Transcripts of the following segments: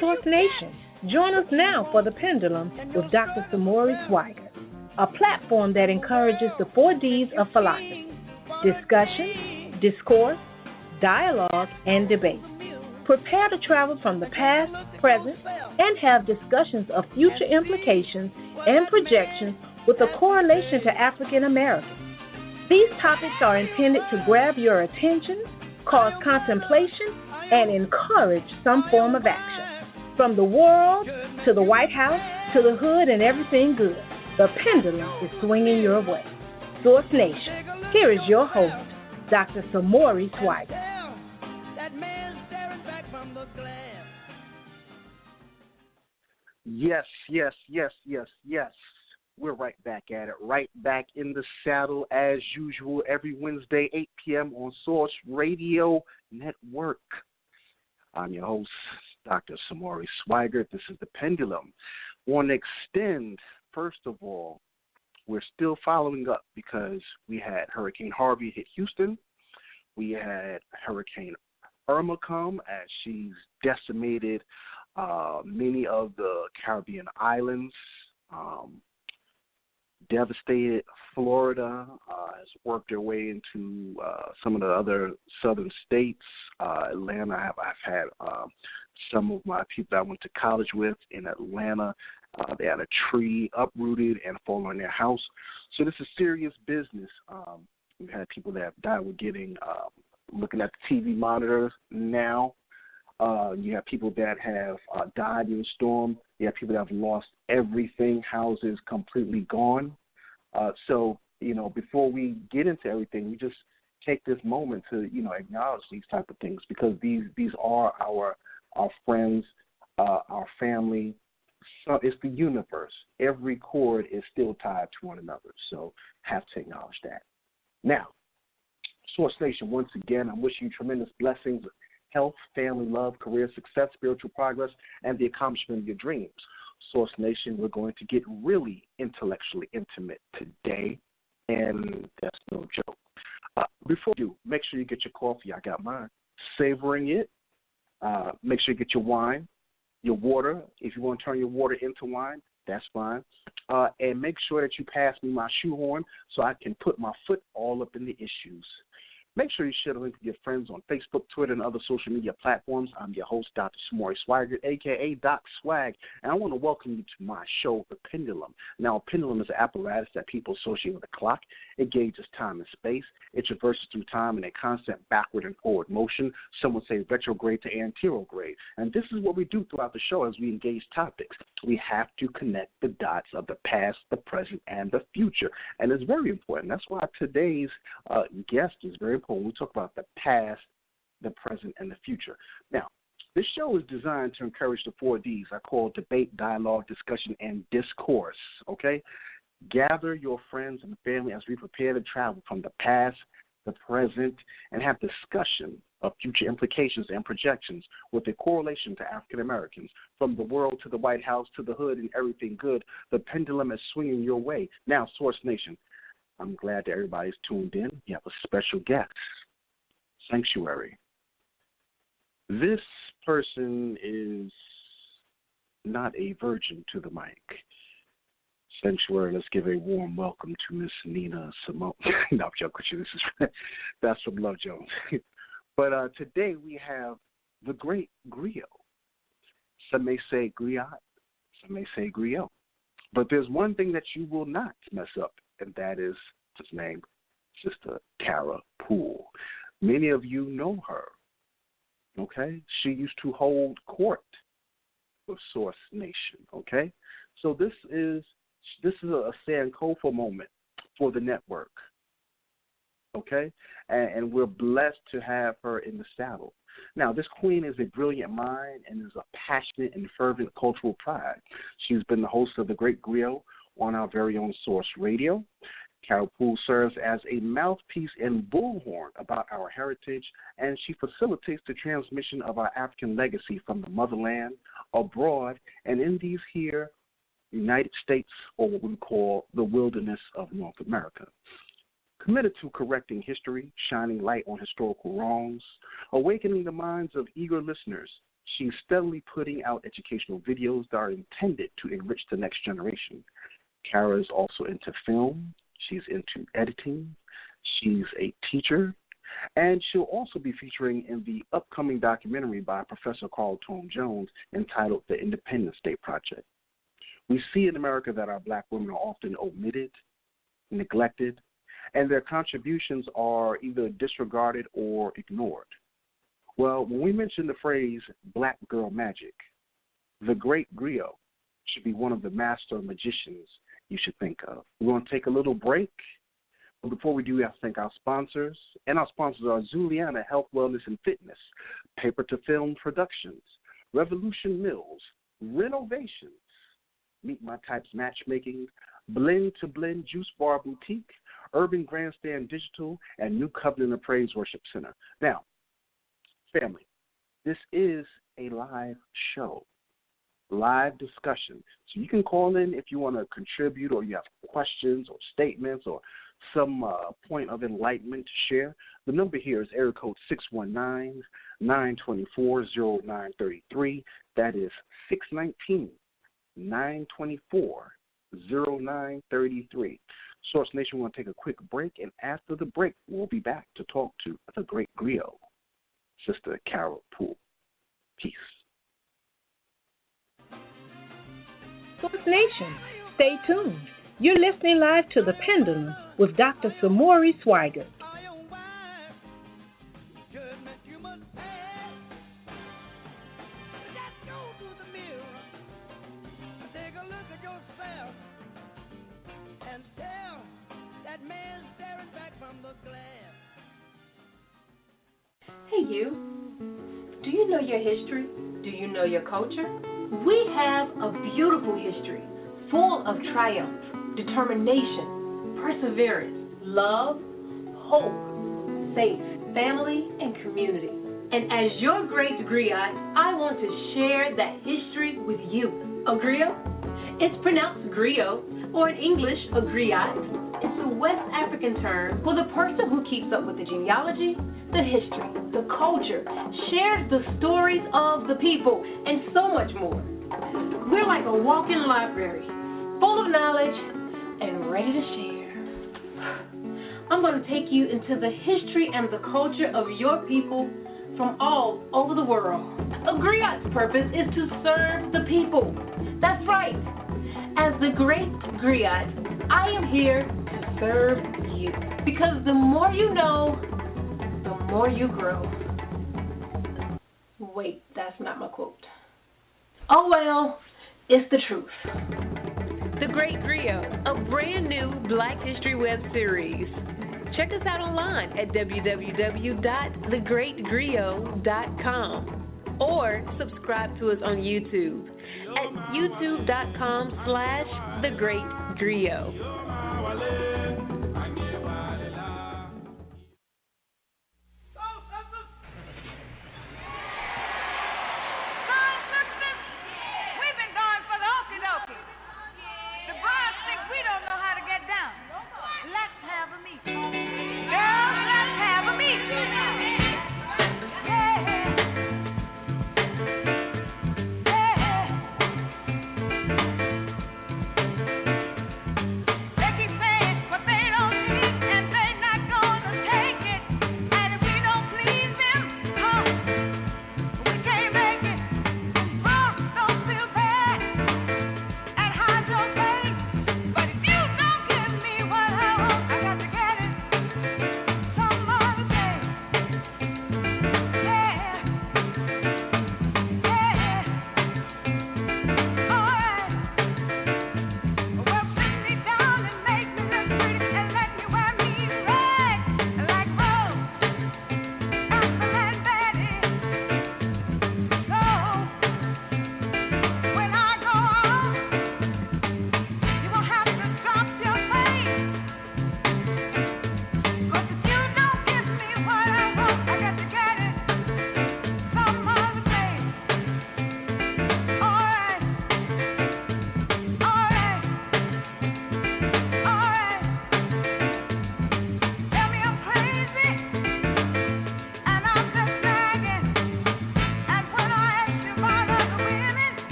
Source Nation, join us now for the Pendulum with Dr. Samori Swygert, a platform that encourages the 4Ds of philosophy: discussion, discourse, dialogue, and debate. Prepare to travel from the past, present, and have discussions of future implications and projections with a correlation to African Americans. These topics are intended to grab your attention, cause contemplation, and encourage some form of action. From the world to the White House to the hood and everything good, the pendulum is swinging your way. Source Nation, here is your host, Dr. Samori Swygert. Yes. We're right back at it, right back in the saddle as usual every Wednesday, 8 p.m. on Source Radio Network. I'm your host, Dr. Samori Swygert. This is the Pendulum. Want to extend, first of all, we're still following up because we had Hurricane Harvey hit Houston. We had Hurricane Irma come as she's decimated many of the Caribbean islands, devastated Florida, has worked their way into some of the other southern states. Atlanta, I've had some of my people that I went to college with in Atlanta. They had a tree uprooted and fallen on their house. So this is serious business. We've had people that have died. We're getting looking at the TV monitors now. You have people that have died in the storm. You have people that have lost everything, houses completely gone. So, before we get into everything, we just take this moment to, acknowledge these type of things because these are our friends, our family. So it's the universe. Every cord is still tied to one another. So have to acknowledge that. Now, Source Nation, once again, I'm wishing you tremendous blessings, health, family, love, career success, spiritual progress, and the accomplishment of your dreams. Source Nation, we're going to get really intellectually intimate today, and that's no joke. Before you do, make sure you get your coffee. I got mine. Savoring it. Make sure you get your wine, your water. If you want to turn your water into wine, that's fine. And make sure that you pass me my shoehorn so I can put my foot all up in the issues. Make sure you share the link with your friends on Facebook, Twitter, and other social media platforms. I'm your host, Dr. Samori Swygert, a.k.a. Doc Swag, and I want to welcome you to my show, The Pendulum. Now, a pendulum is an apparatus that people associate with a clock. It gauges time and space. It traverses through time in a constant backward and forward motion. Some would say retrograde to anterograde. And this is what we do throughout the show as we engage topics. We have to connect the dots of the past, the present, and the future. And it's very important. That's why today's guest is very important. We talk about the past, the present, and the future. Now, this show is designed to encourage the 4Ds. I call debate, dialogue, discussion, and discourse, okay? Gather your friends and family as we prepare to travel from the past, the present, and have discussion of future implications and projections with a correlation to African Americans. From the world to the White House to the hood and everything good, the pendulum is swinging your way. Now, Source Nation, I'm glad that everybody's tuned in. You have a special guest, Sanctuary. This person is not a virgin to the mic. Sanctuary, let's give a warm welcome to Miss Nina Simone. No, I'm joking with you. That's from Love Jones. But today we have the great griot. Some may say griot, some may say griot. But there's one thing that you will not mess up, and that is his name, Sister Tara Poole. Many of you know her, okay? She used to hold court with Source Nation, okay? So this is a Sankofa moment for the network, okay? And we're blessed to have her in the saddle. Now, this queen is a brilliant mind and is a passionate and fervent cultural pride. She's been the host of The Great Griot on our very own Source Radio. Tara Poole serves as a mouthpiece and bullhorn about our heritage, and she facilitates the transmission of our African legacy from the motherland, abroad, and in these here United States, or what we call the wilderness of North America. Committed to correcting history, shining light on historical wrongs, awakening the minds of eager listeners, She's steadily putting out educational videos that are intended to enrich the next generation. Kara is also into film. She's into editing. She's a teacher. And she'll also be featuring in the upcoming documentary by Professor Carl Tone Jones entitled The Independence Day Project. We see in America that our black women are often omitted, neglected, and their contributions are either disregarded or ignored. Well, when we mention the phrase black girl magic, the great griot should be one of the master magicians you should think of. We're going to take a little break. But before we do, we have to thank our sponsors. And our sponsors are Zuliana Health, Wellness, and Fitness, Paper to Film Productions, Revolution Mills, Renovations, Meet My Types Matchmaking, Blend to Blend Juice Bar Boutique, Urban Grandstand Digital, and New Covenant of Praise Worship Center. Now, family, this is a live show, live discussion. So you can call in if you want to contribute or you have questions or statements or some point of enlightenment to share. The number here is area code 619-924-0933. That is 619-924-0933. Source Nation, we're going to take a quick break, and after the break, we'll be back to talk to the great griot, Sister Carol Poole. Peace. Source Nation, stay tuned. You're listening live to The Pendulum with Dr. Samori Swygert. Hey you, do you know your history? Do you know your culture? We have a beautiful history full of triumph, determination, perseverance, love, hope, faith, family, and community. And as your great griot, I want to share that history with you. A griot? It's pronounced griot, or in English, a griot. It's a West African term for the person who keeps up with the genealogy, the history, the culture, shares the stories of the people, and so much more. We're like a walking library, full of knowledge and ready to share. I'm going to take you into the history and the culture of your people from all over the world. A griot's purpose is to serve the people. That's right. As the great griot, I am here to serve you. Because the more you know, the more you grow. Wait, that's not my quote. Oh well, it's the truth. The Great Griot, a brand new Black History web series. Check us out online at www.thegreatgriot.com or subscribe to us on YouTube at youtube.com/thegreatgriot.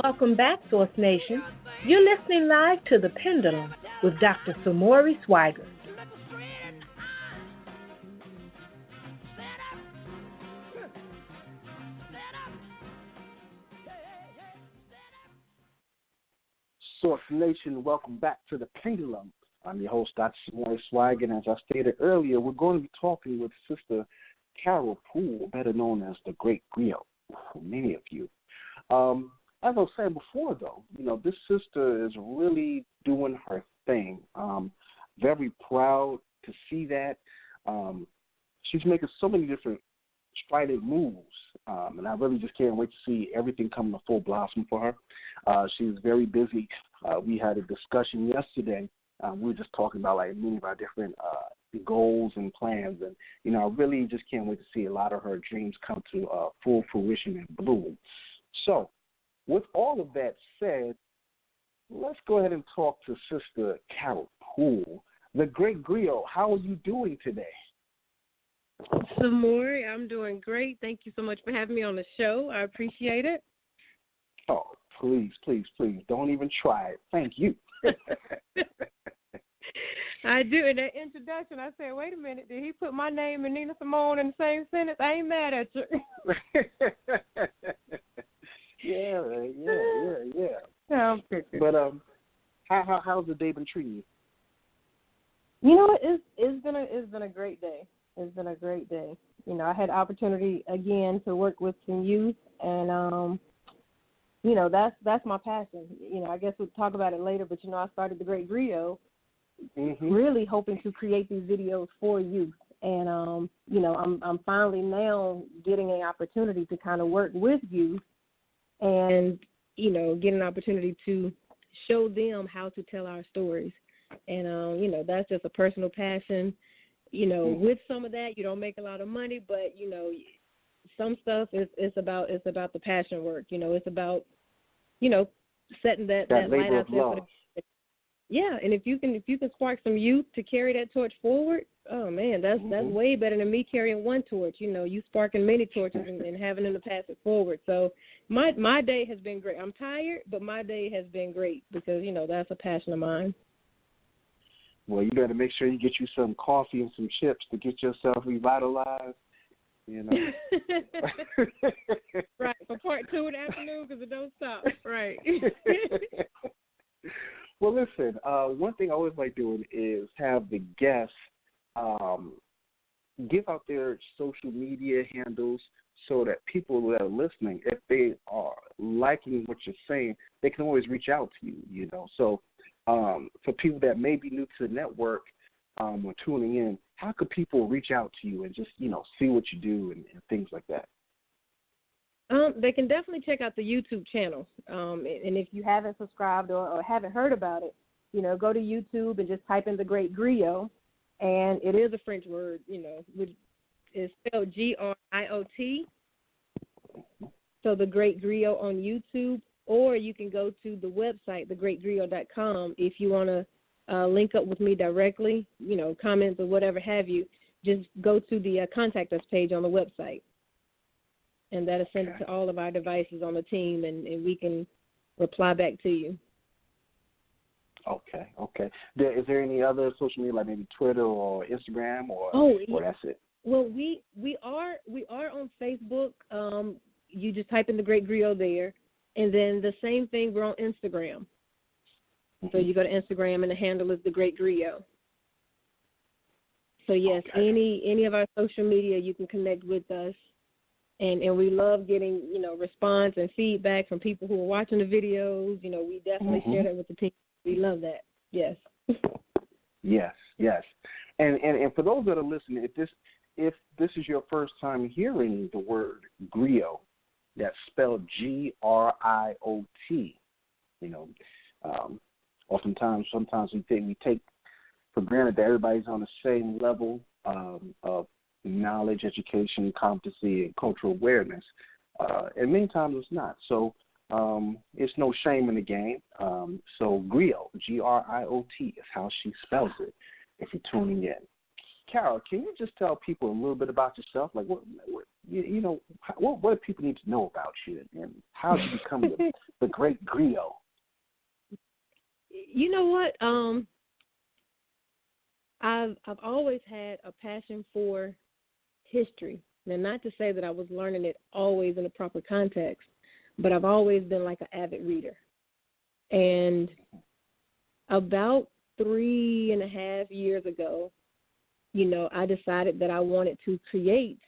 Welcome back, Source Nation. You're listening live to The Pendulum with Dr. Samori Swygert. Source Nation, welcome back to The Pendulum. I'm your host, Dr. Samori Swygert, and as I stated earlier, we're going to be talking with Sister Carol Poole, better known as the Great Griot for many of you. As I was saying before, though, this sister is really doing her thing. Very proud to see that. She's making so many different strident moves, and I really just can't wait to see everything come to full blossom for her. She's very busy. We had a discussion yesterday. We were just talking about many of our different goals and plans, and I really just can't wait to see a lot of her dreams come to full fruition and bloom. So, with all of that said, let's go ahead and talk to Sister Carol Poole, the Great Griot. How are you doing today? Samori, I'm doing great. Thank you so much for having me on the show. I appreciate it. Oh, please, please, please. Don't even try it. Thank you. I do. In that introduction, I said, wait a minute. Did he put my name and Nina Simone in the same sentence? I ain't mad at you. Yeah. But how's the day been treating you? It's been a great day. It's been a great day. I had opportunity again to work with some youth, and that's my passion. I guess we'll talk about it later, but I started the Great Griot, really hoping to create these videos for youth, and I'm finally now getting an opportunity to kind of work with youth, and get an opportunity to show them how to tell our stories, and that's just a personal passion. With some of that, you don't make a lot of money, but some stuff it's about the passion work. It's about setting that light out there for the, yeah. And if you can spark some youth to carry that torch forward, oh man, that's way better than me carrying one torch. You sparking many torches and having them to pass it forward. So my day has been great. I'm tired, but my day has been great because that's a passion of mine. Well, you better make sure you get you some coffee and some chips to get yourself revitalized, Right, for part 2 in the afternoon because it don't stop. Right. Well, listen, one thing I always like doing is have the guests give out their social media handles so that people that are listening, if they are liking what you're saying, they can always reach out to you, So for people that may be new to the network or tuning in, how could people reach out to you and just, see what you do and things like that? They can definitely check out the YouTube channel. And if you haven't subscribed or haven't heard about it, go to YouTube and just type in the Great Griot. And it is a French word, which is spelled Griot. So the Great Griot on YouTube. Or you can go to the website, thegreatgriot.com, if you want to link up with me directly, comments or whatever have you. Just go to the contact us page on the website. And that'll send it to all of our devices on the team, and we can reply back to you. Okay. Is there any other social media, like maybe Twitter or Instagram, or that's it? Well, we are on Facebook. You just type in the Great Griot there. And then the same thing, we're on Instagram. So you go to Instagram, and the handle is The Great Griot. So, yes, any of our social media, you can connect with us. And we love getting, response and feedback from people who are watching the videos. We definitely share that with the team. We love that. Yes. Yes. And for those that are listening, if this is your first time hearing the word griot, that's spelled Griot. Sometimes we take for granted that everybody's on the same level of knowledge, education, competency, and cultural awareness. And many times it's not. So it's no shame in the game. So Griot, Griot, is how she spells it if you're tuning in. Carol, can you just tell people a little bit about yourself? Like, what do people need to know about you, and how did you become the great griot? You know what? I've always had a passion for history. Now, not to say that I was learning it always in the proper context, but I've always been like an avid reader. And about 3.5 years ago, I decided that I wanted to create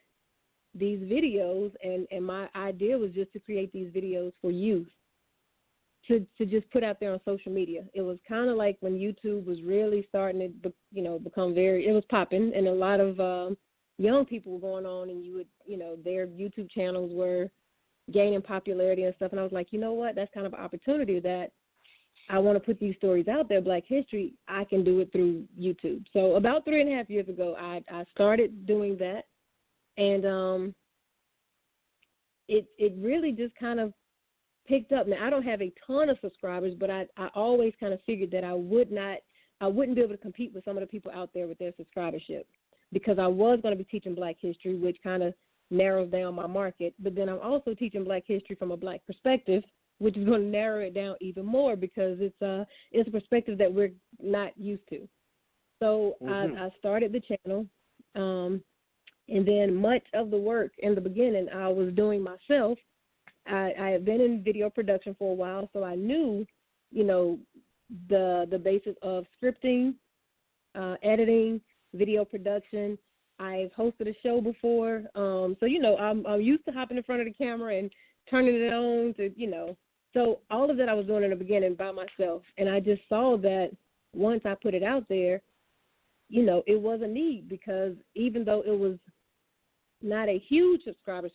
these videos, and my idea was just to create these videos for youth to just put out there on social media. It was kind of like when YouTube was really starting to, become it was popping, and a lot of young people were going on, and their YouTube channels were gaining popularity and stuff, and I was like, you know what, that's kind of an opportunity that I want to put these stories out there, Black history. I can do it through YouTube. So about 3.5 years ago, I started doing that, and it really just kind of picked up. Now, I don't have a ton of subscribers, but I always kind of figured that I wouldn't be able to compete with some of the people out there with their subscribership, because I was going to be teaching Black history, which kind of narrows down my market. But then I'm also teaching Black history from a Black perspective, which is going to narrow it down even more, because it's a perspective that we're not used to. So I started the channel, and then much of the work in the beginning I was doing myself. I had been in video production for a while, so I knew, the basis of scripting, editing, video production. I've hosted a show before, so I'm used to hopping in front of the camera and turning it on to, So all of that I was doing in the beginning by myself, and I just saw that once I put it out there, it was a need, because even though it was not a huge subscribership,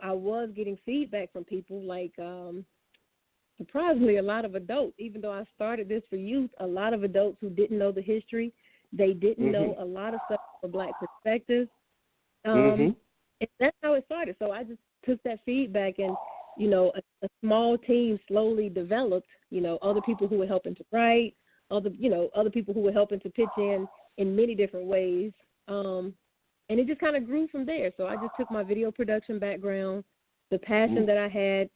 I was getting feedback from people, like surprisingly a lot of adults. Even though I started this for youth, a lot of adults who didn't know the history, they didn't know a lot of stuff from a Black perspective, and that's how it started. So I just took that feedback, and a small team slowly developed. Other people who were helping to write, other people who were helping to pitch in many different ways, and it just kind of grew from there. So I just took my video production background, the passion that I had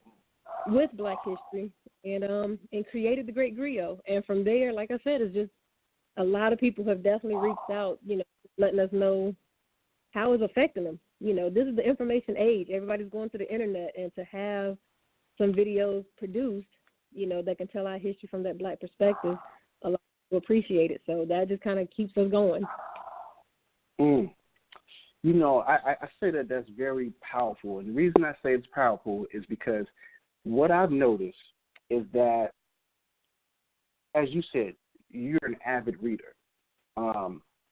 with Black history, and created the Great Griot. And from there, like I said, it's just a lot of people have definitely reached out, letting us know how it's affecting them. This is the information age. Everybody's going to the internet, and to have some videos produced, that can tell our history from that Black perspective, a lot of people appreciate it. So that just kind of keeps us going. I say that that's very powerful. And the reason I say it's powerful is because what I've noticed is that, as you said, you're an avid reader.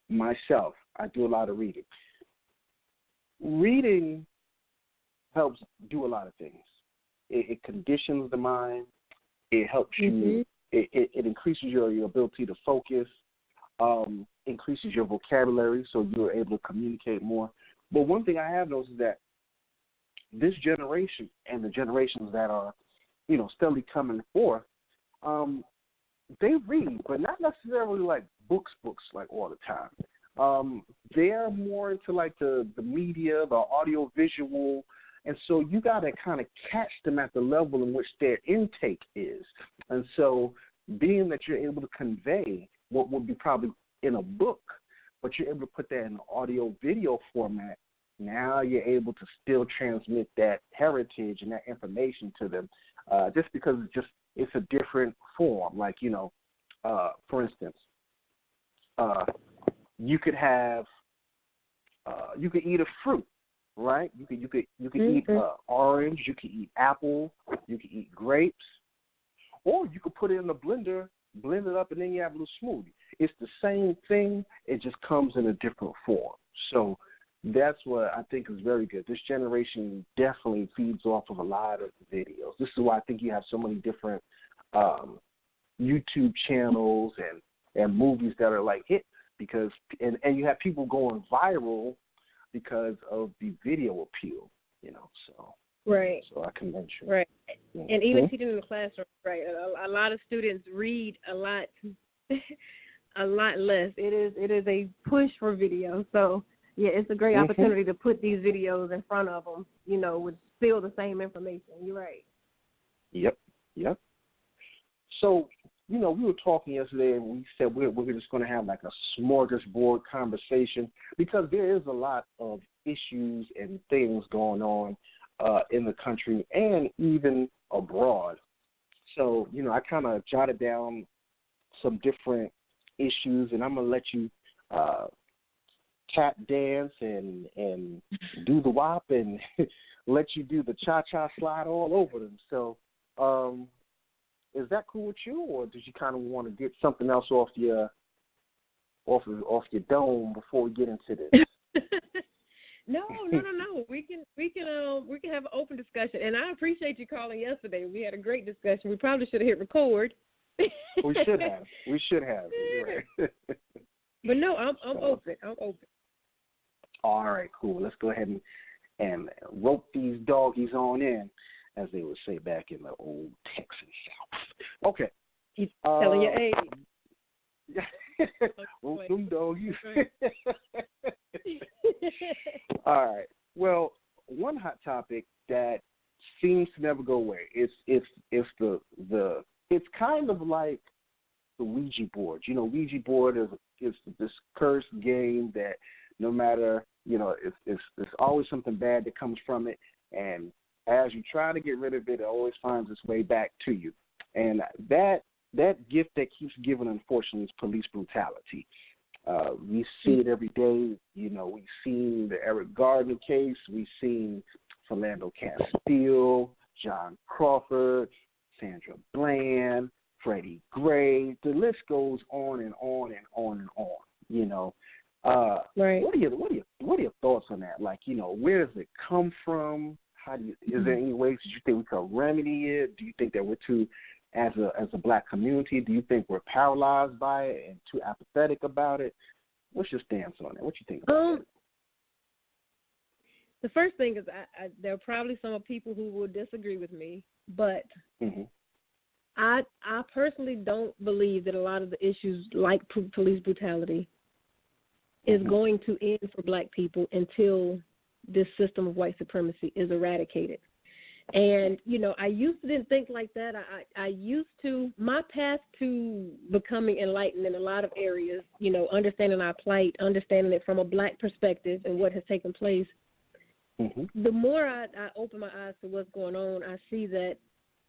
Myself, I do a lot of reading. Reading helps do a lot of things. It conditions the mind. It helps you. It increases your ability to focus. Increases your vocabulary, so you're able to communicate more. But one thing I have noticed is that this generation and the generations that are, steadily coming forth, they read, but not necessarily like books like all the time. They're more into like the media, the audio visual, and so you got to kind of catch them at the level in which their intake is. And so being that you're able to convey what would be probably in a book, but you're able to put that in an audio video format, now you're able to still transmit that heritage and that information to them, just because it's a different form. Like, for instance, you could eat a fruit, right? You could eat orange, you could eat apple, you could eat grapes, or you could put it in the blender, blend it up, and then you have a little smoothie. It's the same thing. It just comes in a different form. So that's what I think is very good. This generation definitely feeds off of a lot of videos. This is why I think you have so many different YouTube channels and movies that are like hit, because and you have people going viral because of the video appeal, so. Right. So I can mention. Right. And even teaching in the classroom, right. A lot of students read a lot. a lot less. It is a push for video. So, yeah, it's a great opportunity to put these videos in front of them, with still the same information. You're right. Yep. So, we were talking yesterday, and we said we're just going to have like a smorgasbord conversation because there is a lot of issues and things going on in the country and even abroad. So, I kind of jotted down some different issues, and I'm going to let you tap dance and do the WAP and let you do the cha-cha slide all over them. So, is that cool with you, or did you kind of want to get something else off your dome before we get into this? No. We can have an open discussion, and I appreciate you calling yesterday. We had a great discussion. We probably should have hit record. We should have. You're right. But no, I'm open. I'm open. All right, cool. Let's go ahead and rope these doggies on in, as they would say back in the old Texas South. Okay. He's telling your age. Rope them doggies. All right. Well, one hot topic that seems to never go away is it's kind of like the Ouija board. Ouija board is this cursed game that no matter, it's always something bad that comes from it, and as you try to get rid of it, it always finds its way back to you. And that gift that keeps giving, unfortunately, is police brutality. We see it every day. We've seen the Eric Gardner case. We've seen Philando Castile, John Crawford, Sandra Bland, Freddie Gray. The list goes on and on and on and on. Right. What are your thoughts on that? Like, where does it come from? Is there any ways that you think we could remedy it? Do you think that we're too, as a black community, do you think we're paralyzed by it and too apathetic about it? What's your stance on it? What you think about it? The first thing is there are probably some people who will disagree with me, but I personally don't believe that a lot of the issues like police brutality is going to end for black people until this system of white supremacy is eradicated. And, I used to didn't think like that. I used to, my path to becoming enlightened in a lot of areas, understanding our plight, understanding it from a black perspective and what has taken place, the more I open my eyes to what's going on, I see that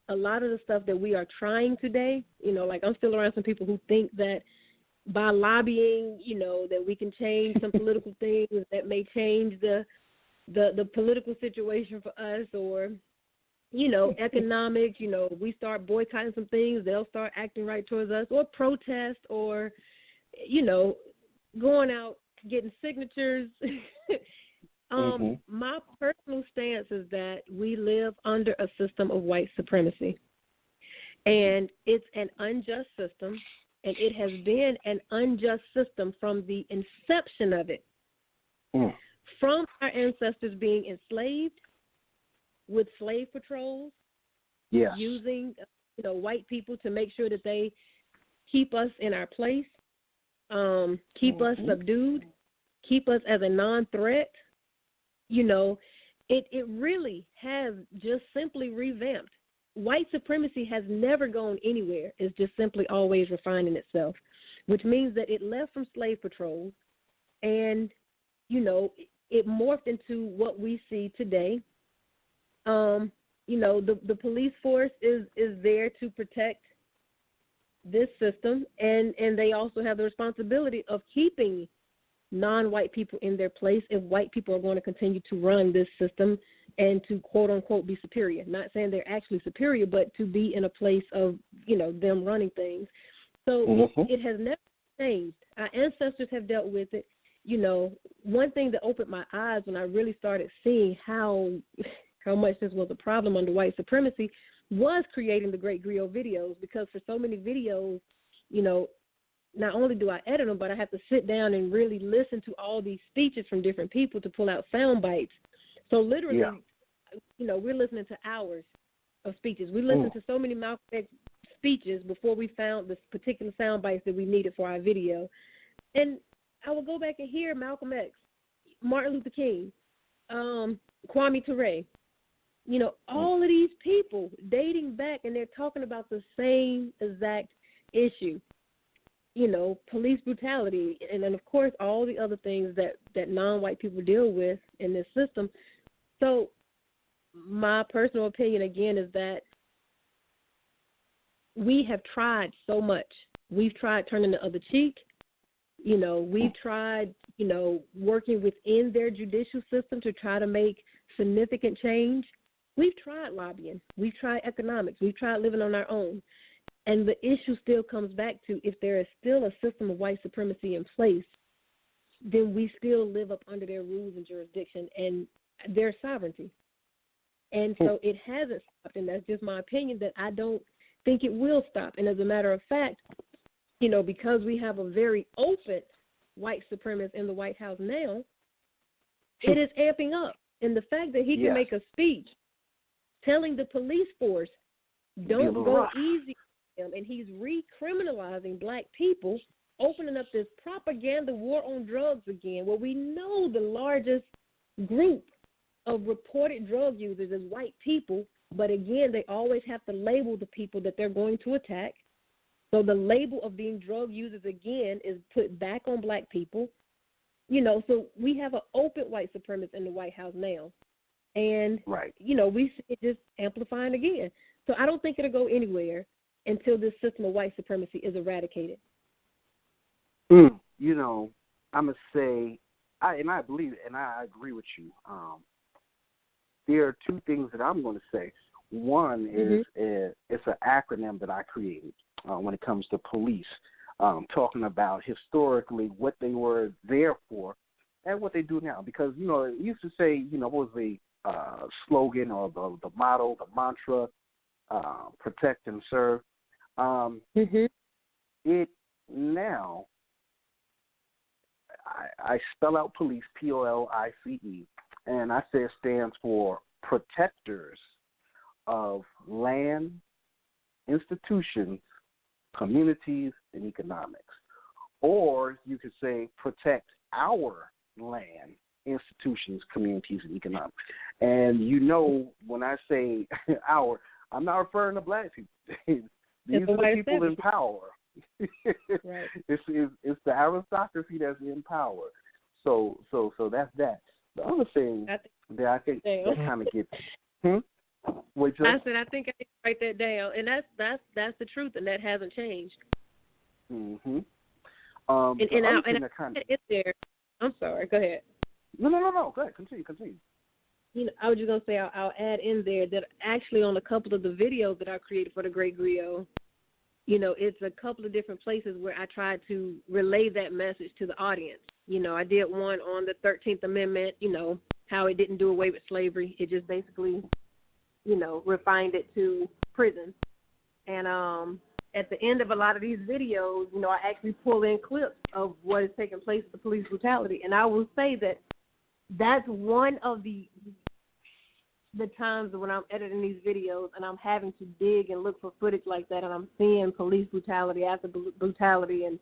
a lot of the stuff that we are trying today, like I'm still around some people who think that by lobbying, that we can change some political things that may change the political situation for us, or, economics, we start boycotting some things, they'll start acting right towards us, or protest, or, going out, getting signatures. My personal stance is that we live under a system of white supremacy, and it's an unjust system, and it has been an unjust system from the inception of it. From our ancestors being enslaved with slave patrols, using white people to make sure that they keep us in our place, keep us subdued, keep us as a non-threat. It really has just simply revamped. White supremacy has never gone anywhere. It's just simply always refining itself, which means that it left from slave patrols and, it morphed into what we see today. The police force is there to protect this system, and they also have the responsibility of keeping non-white people in their place if white people are going to continue to run this system and to quote-unquote be superior. Not saying they're actually superior, but to be in a place of, them running things. So it has never changed. Our ancestors have dealt with it. One thing that opened my eyes when I really started seeing how much this was a problem under white supremacy was creating the Great Griot videos, because for so many videos, not only do I edit them, but I have to sit down and really listen to all these speeches from different people to pull out sound bites. So literally, we're listening to hours of speeches. We listen to so many Malcolm X speeches before we found this particular sound bites that we needed for our video. And I would go back and hear Malcolm X, Martin Luther King, Kwame Ture, all of these people dating back, and they're talking about the same exact issue, police brutality, and then, of course, all the other things that non-white people deal with in this system. So my personal opinion, again, is that we have tried so much. We've tried turning the other cheek. We've tried, working within their judicial system to try to make significant change. We've tried lobbying. We've tried economics. We've tried living on our own. And the issue still comes back to, if there is still a system of white supremacy in place, then we still live up under their rules and jurisdiction and their sovereignty. And so it hasn't stopped, and that's just my opinion, that I don't think it will stop. And as a matter of fact, because we have a very open white supremacist in the White House now, it is amping up. And the fact that he can make a speech telling the police force, don't go easy on him, and he's recriminalizing black people, opening up this propaganda war on drugs again, where we know the largest group of reported drug users is white people, but again, they always have to label the people that they're going to attack. So the label of being drug users, again, is put back on black people. So we have an open white supremacist in the White House now. And, we see it just amplifying again. So I don't think it'll go anywhere until this system of white supremacy is eradicated. I'm going to say, I believe it, and I agree with you. There are two things that I'm going to say. One is it's an acronym that I created when it comes to police, talking about historically what they were there for and what they do now. Because, it used to say, what was the slogan or the motto, the mantra, protect and serve. It now, I spell out police, POLICE, and I say it stands for protectors of land, institutions, communities, and economics. Or you could say protect our land, institutions, communities, and economics. And when I say our, I'm not referring to black people. These are the people in power. Right. It's the aristocracy that's in power. So that's that. The other thing that I think that kind of gets. I said I think I need to write that down, and that's the truth, and that hasn't changed. Mm-hmm. I'm sorry. Go ahead. No. Go ahead. Continue. I was just gonna say I'll add in there that actually on a couple of the videos that I created for the Great Griot, it's a couple of different places where I tried to relay that message to the audience. I did one on the 13th Amendment, how it didn't do away with slavery. It just basically, refined it to prison. And at the end of a lot of these videos, I actually pull in clips of what is taking place with the police brutality. And I will say that that's one of the times when I'm editing these videos and I'm having to dig and look for footage like that, and I'm seeing police brutality after brutality, and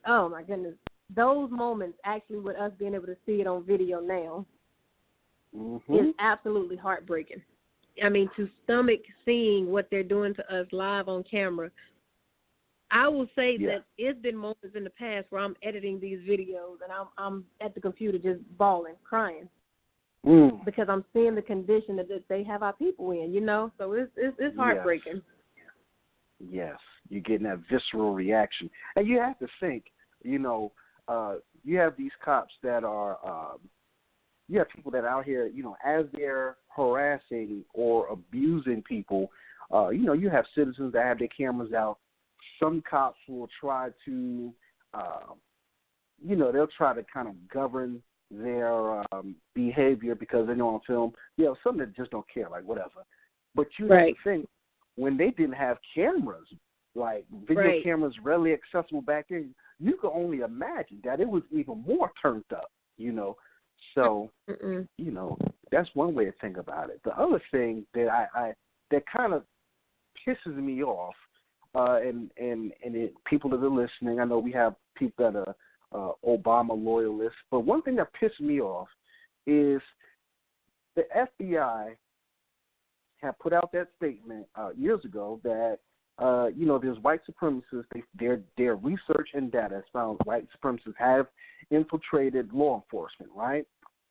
oh my goodness, those moments actually with us being able to see it on video now is absolutely heartbreaking. I mean, to stomach seeing what they're doing to us live on camera. I will say that it's been moments in the past where I'm editing these videos and I'm at the computer just bawling, crying. Because I'm seeing the condition that they have our people in, so it's heartbreaking. Yes, you're getting that visceral reaction. And you have to think, you have these cops that are, you have people that are out here, as they're harassing or abusing people, you have citizens that have their cameras out. Some cops will try to, they'll try to kind of govern their behavior because they know on film, some that just don't care, like whatever. But you have to think, when they didn't have cameras, like video cameras readily accessible back then, you could only imagine that it was even more turned up, So, that's one way to think about it. The other thing that that kind of pisses me off, and people that are listening, I know we have people that are Obama loyalists, but one thing that pisses me off is the FBI had put out that statement years ago that there's white supremacists. Their research and data has found white supremacists have infiltrated law enforcement, right?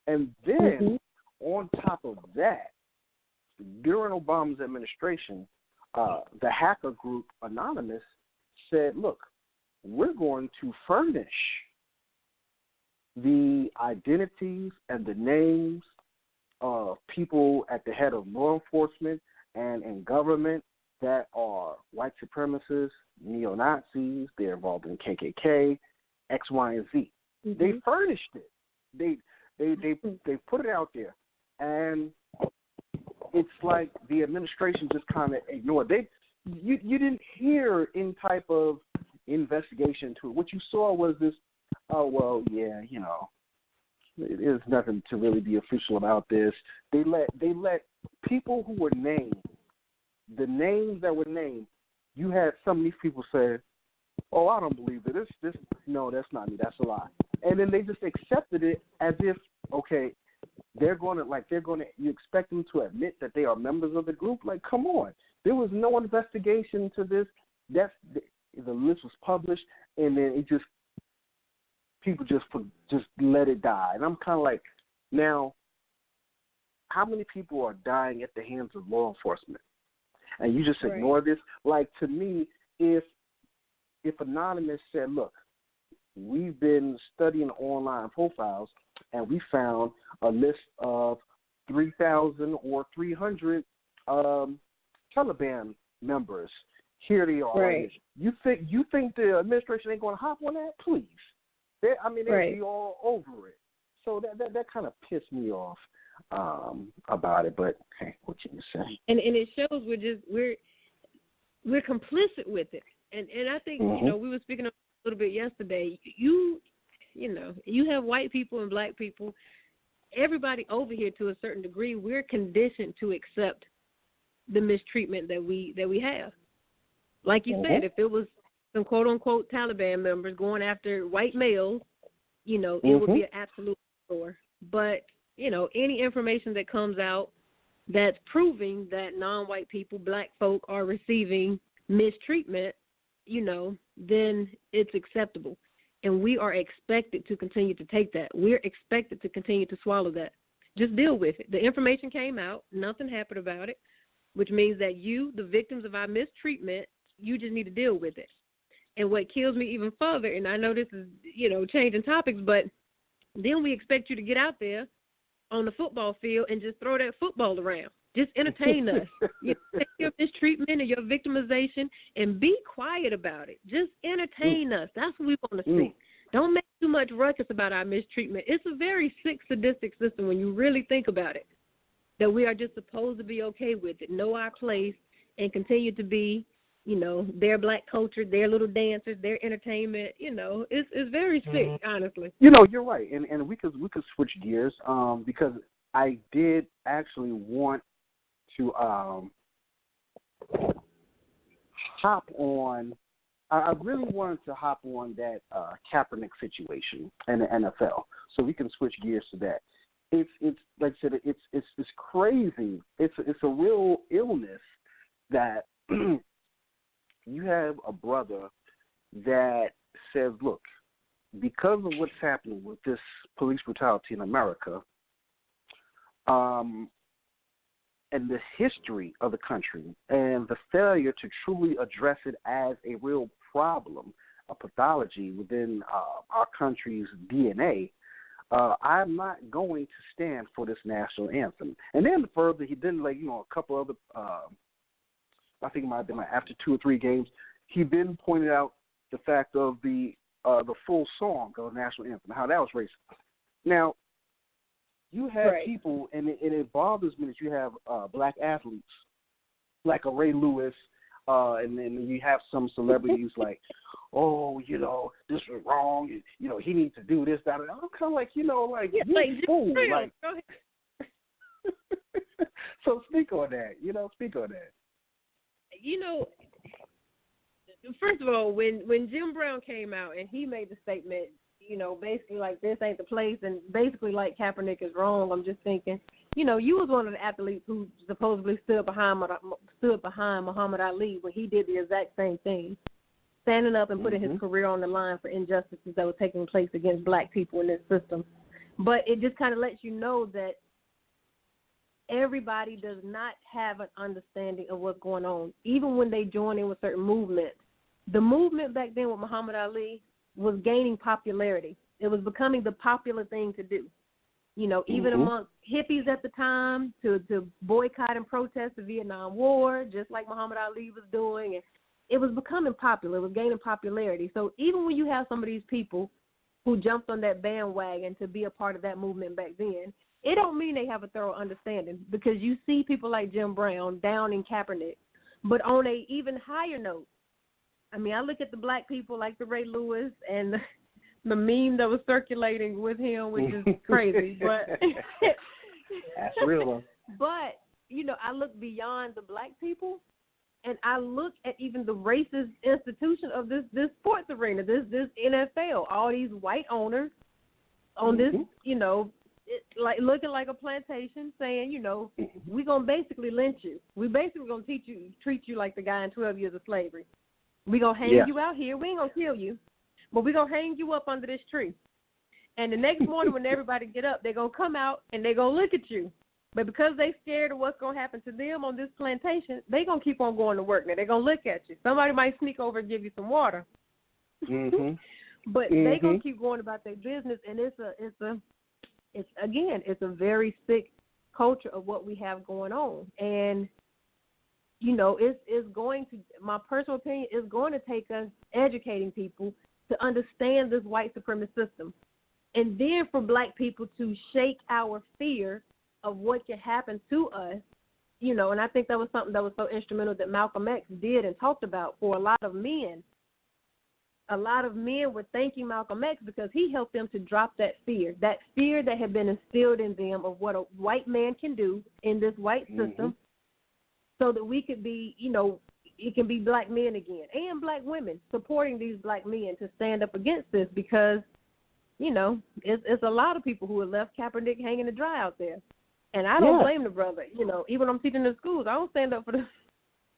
And then on top of that, during Obama's administration, the hacker group Anonymous said, look, we're going to furnish the identities and the names of people at the head of law enforcement and in government that are white supremacists, neo-Nazis, they're involved in KKK, X, Y, and Z. They furnished it. They put it out there. And it's like the administration just kind of ignored. You didn't hear any type of investigation to it. What you saw was this, there's nothing to really be official about this. They let people who were named, the names that were named, you had some of these people say, oh, I don't believe it. No, that's not me. That's a lie. And then they just accepted it as if, okay, you expect them to admit that they are members of the group? Like, come on. There was no investigation to this. The list was published, and then people just let it die. And I'm kind of like, now, how many people are dying at the hands of law enforcement? And you just ignore this? Like, to me, if Anonymous said, look, we've been studying online profiles, and we found a list of 3,000 or 300 Taliban members. Here they are. Right. You think the administration ain't going to hop on that? Please. They'd be all over it. So that kind of pissed me off about it. But hey, what can you say? And it shows we're complicit with it. And I think we were speaking a little bit yesterday. You have white people and black people. Everybody over here, to a certain degree, we're conditioned to accept the mistreatment that we have. Like you said, if it was some quote unquote Taliban members going after white males, it would be an absolute score. But any information that comes out that's proving that non-white people, black folk, are receiving mistreatment, then it's acceptable. And we are expected to continue to take that. We're expected to continue to swallow that. Just deal with it. The information came out. Nothing happened about it, which means that you, the victims of our mistreatment, you just need to deal with it. And what kills me even further, and I know this is, changing topics, but then we expect you to get out there on the football field and just throw that football around. Just entertain us. Take your mistreatment and your victimization and be quiet about it. Just entertain us. That's what we want to see. Don't make too much ruckus about our mistreatment. It's a very sick, sadistic system when you really think about it, that we are just supposed to be okay with it, know our place, and continue to be, their black culture, their little dancers, their entertainment. It's very sick, honestly. You're right, and we could switch gears because I did actually want to hop on. I really wanted to hop on that Kaepernick situation in the NFL, so we can switch gears to that. It's like I said, it's crazy. It's a real illness that you have a brother that says, look, because of what's happening with this police brutality in America, and the history of the country and the failure to truly address it as a real problem, a pathology within our country's DNA, I'm not going to stand for this national anthem. And then further, he then, a couple other, I think it might have been after 2 or 3 games, he then pointed out the fact of the full song of the national anthem, how that was racist. Now, you have people, and it bothers me that you have black athletes like a Ray Lewis, and then you have some celebrities like, oh, this is wrong, and, he needs to do this, that, and I'm kind of like, you fool. Like, so speak on that, speak on that. first of all, when Jim Brown came out and he made the statement, basically like this ain't the place, and basically like Kaepernick is wrong, I'm just thinking, you was one of the athletes who supposedly stood behind Muhammad Ali when he did the exact same thing, standing up and putting his career on the line for injustices that were taking place against black people in this system. But it just kind of lets you know that everybody does not have an understanding of what's going on, even when they join in with certain movements. The movement back then with Muhammad Ali was gaining popularity. It was becoming the popular thing to do. Even amongst hippies at the time, to boycott and protest the Vietnam War, just like Muhammad Ali was doing. And it was becoming popular. It was gaining popularity. So even when you have some of these people who jumped on that bandwagon to be a part of that movement back then, it don't mean they have a thorough understanding, because you see people like Jim Brown down in Kaepernick. But on a even higher note, I mean, I look at the black people like the Ray Lewis and the meme that was circulating with him, which is crazy. But that's real. But, I look beyond the black people, and I look at even the racist institution of this sports arena, this NFL, all these white owners on this, like looking like a plantation, saying, we're going to basically lynch you. We basically going to treat you like the guy in 12 Years of Slavery. We're going to hang you out here. We ain't going to kill you, but we're going to hang you up under this tree. And the next morning when everybody get up, they're going to come out and they're going to look at you. But because they scared of what's going to happen to them on this plantation, they're going to keep on going to work. Now, they're going to look at you. Somebody might sneak over and give you some water. But they're going to keep going about their business, and it's a very sick culture of what we have going on. And, it's going to, my personal opinion, is going to take us educating people to understand this white supremacist system. And then for black people to shake our fear of what can happen to us, and I think that was something that was so instrumental that Malcolm X did and talked about for a lot of men. A lot of men were thanking Malcolm X because he helped them to drop that fear that had been instilled in them of what a white man can do in this white system, so that we could be, it can be black men again and black women supporting these black men to stand up against this, because, it's a lot of people who have left Kaepernick hanging to dry out there. And I don't blame the brother. Even when I'm teaching in schools, I don't stand up for the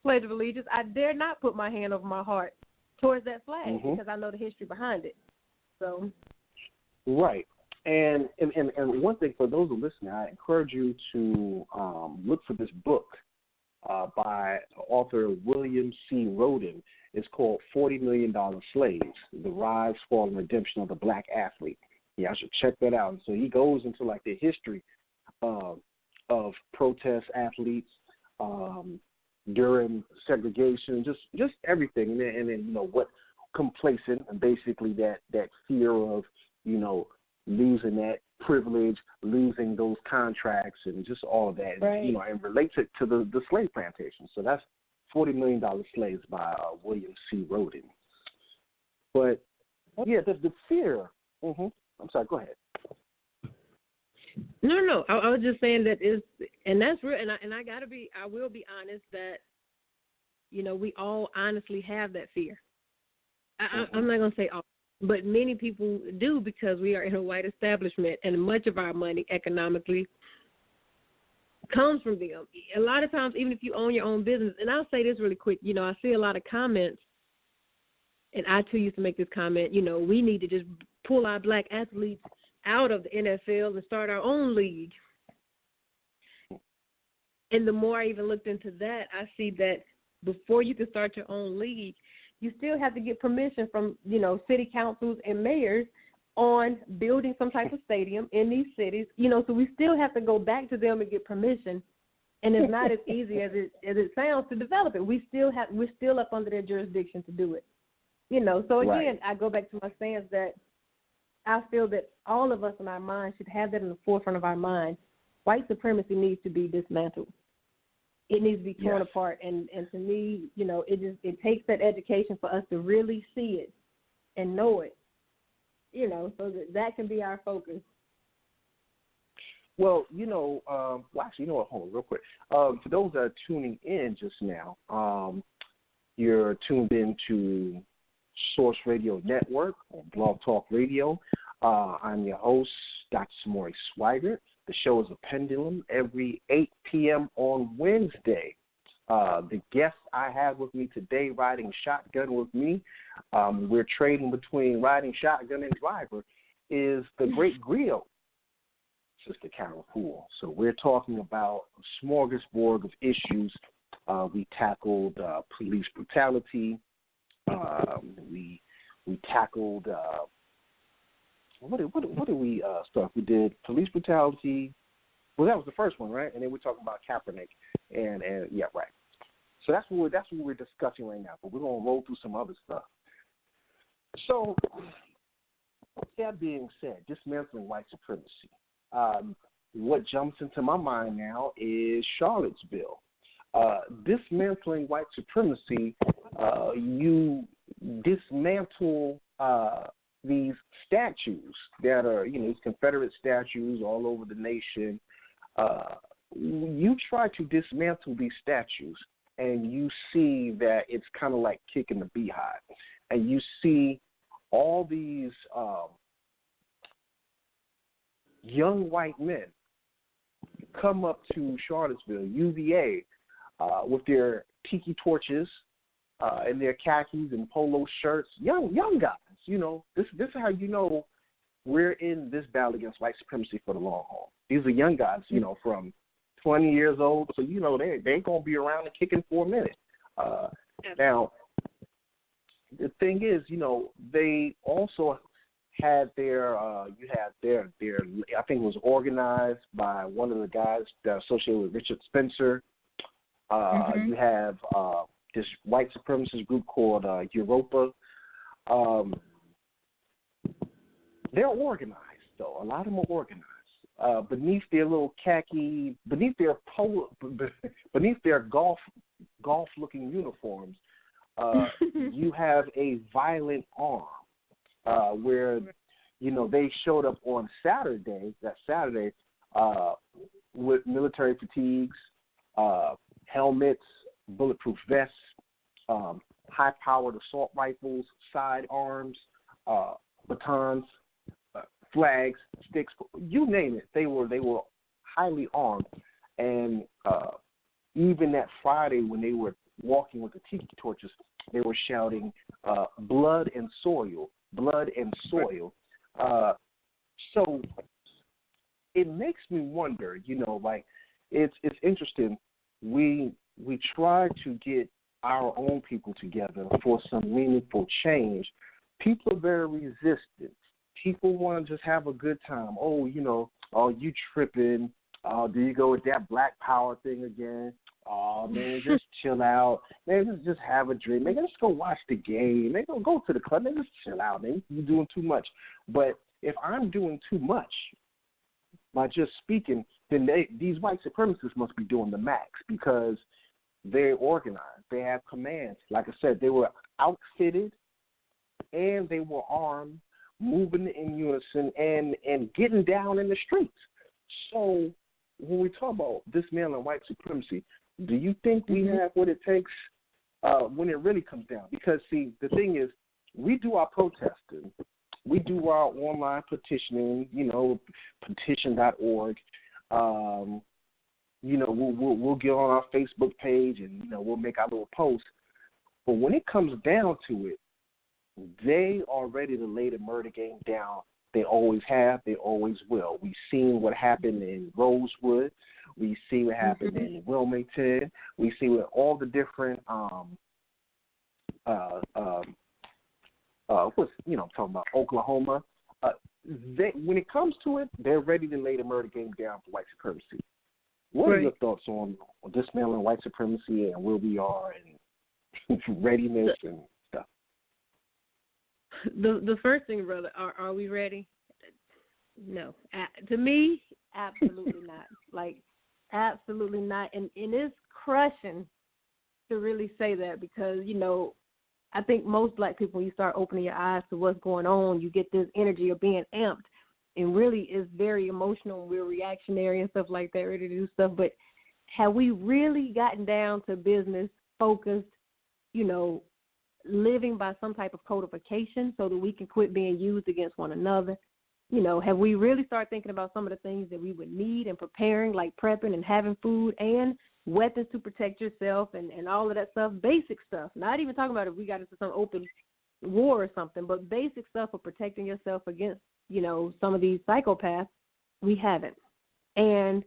Pledge of Allegiance. I dare not put my hand over my heart towards that flag because I know the history behind it. So, right. And one thing for those who listen, I encourage you to look for this book by author William C. Rodin. It's called $40 Million Slaves: The Rise, Fall, and Redemption of the Black Athlete. Yeah, I should check that out. So he goes into like the history of protest athletes during segregation, just everything, and then what complacent, and basically that fear of losing that privilege, losing those contracts, and just all of that, right. And relates it to the slave plantation. So that's $40 Million Slaves by William C. Rodin. But yeah, the fear. I'm sorry. Go ahead. No. I was just saying that is, and that's real. And I will be honest that, we all honestly have that fear. I'm not going to say all, but many people do, because we are in a white establishment, and much of our money economically comes from them. A lot of times, even if you own your own business, and I'll say this really quick, I see a lot of comments, and I too used to make this comment, we need to just pull our black athletes out of the NFL and start our own league. And the more I even looked into that, I see that before you can start your own league, you still have to get permission from, city councils and mayors on building some type of stadium in these cities. So we still have to go back to them and get permission. And it's not as easy as it sounds to develop it. We're still up under their jurisdiction to do it. So again, right. I go back to my stance that I feel that all of us in our minds should have that in the forefront of our minds. White supremacy needs to be dismantled. It needs to be torn apart. And to me, it takes that education for us to really see it and know it, so that can be our focus. Well, actually, hold on real quick. For those that are tuning in just now, You're tuned in to Source Radio Network or Blog Talk Radio. I'm your host, Dr. Samori Swygert. The show is a Pendulum every 8 p.m. on Wednesday. The guest I have with me today riding shotgun with me, we're trading between riding shotgun and driver, is the great griot, Sister Carol Poole. So we're talking about a smorgasbord of issues. We tackled police brutality. We tackled what did we start? We did police brutality. Well, that was the first one, right? And then we're talking about Kaepernick, and yeah, right. So that's what we're discussing right now. But we're gonna roll through some other stuff. So that being said, dismantling white supremacy. What jumps into my mind now is Charlottesville. Dismantling white supremacy. You dismantle these statues that are, these Confederate statues all over the nation. You try to dismantle these statues, and you see that it's kind of like kicking the beehive. And you see all these young white men come up to Charlottesville, UVA, with their tiki torches and their khakis and polo shirts. Young guys. This is how you know we're in this battle against white supremacy for the long haul. These are young guys, from 20 years old, so they ain't gonna be around and kicking for a minute. Now, the thing is, they also had their I think it was organized by one of the guys that associated with Richard Spencer. You have this white supremacist group called Europa. They're organized, though. A lot of them are organized. Beneath their little khaki, beneath their golf-looking uniforms, you have a violent arm, where they showed up on Saturday, with military fatigues, helmets, bulletproof vests, high-powered assault rifles, sidearms, batons, flags, sticks, you name it. They were highly armed, and even that Friday when they were walking with the tiki torches, they were shouting, "Blood and soil, blood and soil." So it makes me wonder, it's interesting. We try to get our own people together for some meaningful change. People are very resistant. People want to just have a good time. Oh, you tripping. Do you go with that Black Power thing again? Oh, man, just chill out. Man, just have a drink. Man, just go watch the game. Man, go to the club. Man, just chill out, man. You're doing too much. But if I'm doing too much by just speaking, then these white supremacists must be doing the max, because they're organized. They have commands. Like I said, they were outfitted and they were armed, moving in unison and getting down in the streets. So when we talk about dismantling white supremacy, do you think we have what it takes when it really comes down? Because, see, the thing is, we do our protesting. We do our online petitioning, petition.org. We'll get on our Facebook page and, we'll make our little posts. But when it comes down to it, they are ready to lay the murder game down. They always have. They always will. We've seen what happened in Rosewood. We've seen what happened in Wilmington. We've seen what all the different I'm talking about Oklahoma. When it comes to it, they're ready to lay the murder game down for white supremacy. What are your thoughts on dismantling white supremacy and where we are and readiness and stuff? The first thing, brother, are we ready? No. To me, absolutely not. Like, absolutely not. And it's crushing to really say that, because, I think most black people, when you start opening your eyes to what's going on, you get this energy of being amped. And really, it's very emotional. We're reactionary and stuff like that, ready to do stuff. But have we really gotten down to business, focused, living by some type of codification so that we can quit being used against one another? Have we really started thinking about some of the things that we would need and preparing, like prepping and having food and weapons to protect yourself and all of that stuff, basic stuff, not even talking about if we got into some open war or something, but basic stuff for protecting yourself against, some of these psychopaths? We haven't. And,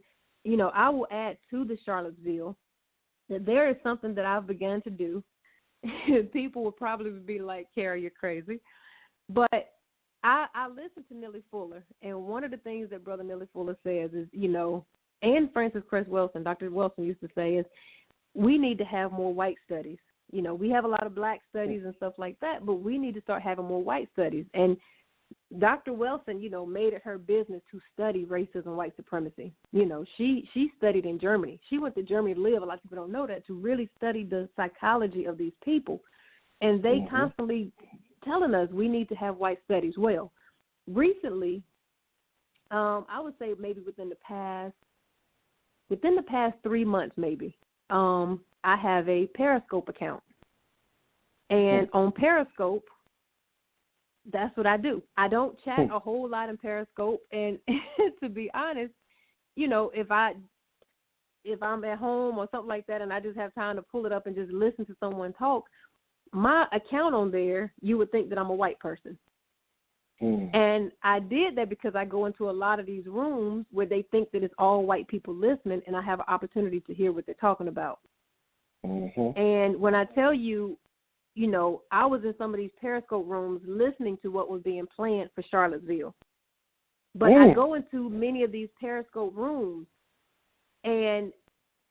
I will add to the Charlottesville that there is something that I've begun to do. People will probably be like, Kara, you're crazy. But I listen to Neely Fuller, and one of the things that Brother Neely Fuller says is, and Francis Cress Wilson, Dr. Wilson used to say is, we need to have more white studies. We have a lot of black studies and stuff like that, but we need to start having more white studies. And Dr. Wilson, made it her business to study racism, white supremacy. She studied in Germany. She went to Germany to live. A lot of people don't know that, to really study the psychology of these people. And they constantly telling us we need to have white studies. Well, recently, I would say maybe within the past 3 months, maybe, I have a Periscope account. And on Periscope, that's what I do. I don't chat a whole lot in Periscope. And to be honest, if I'm at home or something like that and I just have time to pull it up and just listen to someone talk, my account on there, you would think that I'm a white person. And I did that because I go into a lot of these rooms where they think that it's all white people listening, and I have an opportunity to hear what they're talking about. And when I tell you, I was in some of these Periscope rooms listening to what was being planned for Charlottesville. But I go into many of these Periscope rooms, and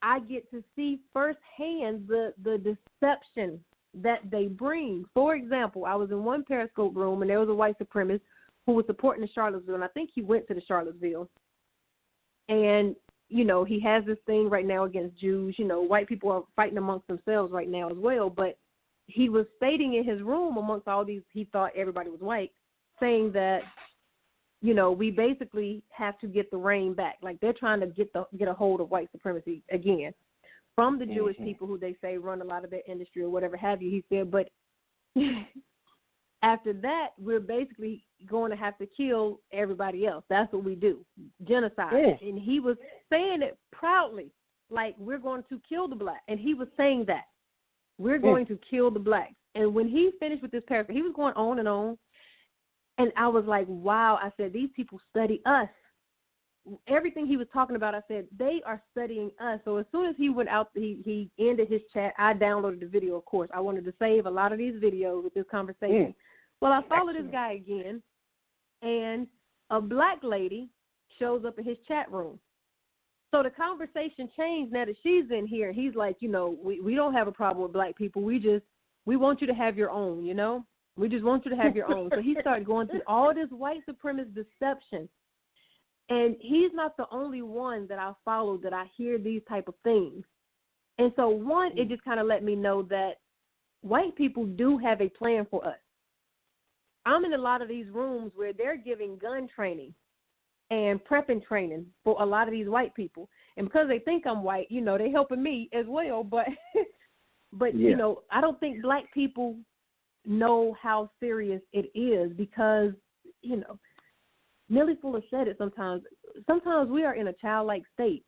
I get to see firsthand the deception that they bring. For example, I was in one Periscope room, and there was a white supremacist who was supporting the Charlottesville, and I think he went to the Charlottesville. And, he has this thing right now against Jews. White people are fighting amongst themselves right now as well, but he was stating in his room amongst all these, he thought everybody was white, saying that, we basically have to get the reign back. Like, they're trying to get a hold of white supremacy again from the Jewish people who they say run a lot of their industry or whatever have you. He said, but after that, we're basically going to have to kill everybody else. That's what we do, genocide. And he was saying it proudly, like, we're going to kill the black. And he was saying that. We're going to kill the blacks. And when he finished with this paragraph, he was going on and on. And I was like, wow. I said, these people study us. Everything he was talking about, I said, they are studying us. So as soon as he went out, he ended his chat. I downloaded the video, of course. I wanted to save a lot of these videos with this conversation. Well, I followed this guy again, and a black lady shows up in his chat room. So the conversation changed now that she's in here. He's like, we don't have a problem with black people. We want you to have your own, We just want you to have your own. So he started going through all this white supremacist deception. And he's not the only one that I follow that I hear these type of things. And so, one, it just kind of let me know that white people do have a plan for us. I'm in a lot of these rooms where they're giving gun training and prepping training for a lot of these white people. And because they think I'm white, they're helping me as well. But I don't think black people know how serious it is because, Neely Fuller said it sometimes. Sometimes we are in a childlike state.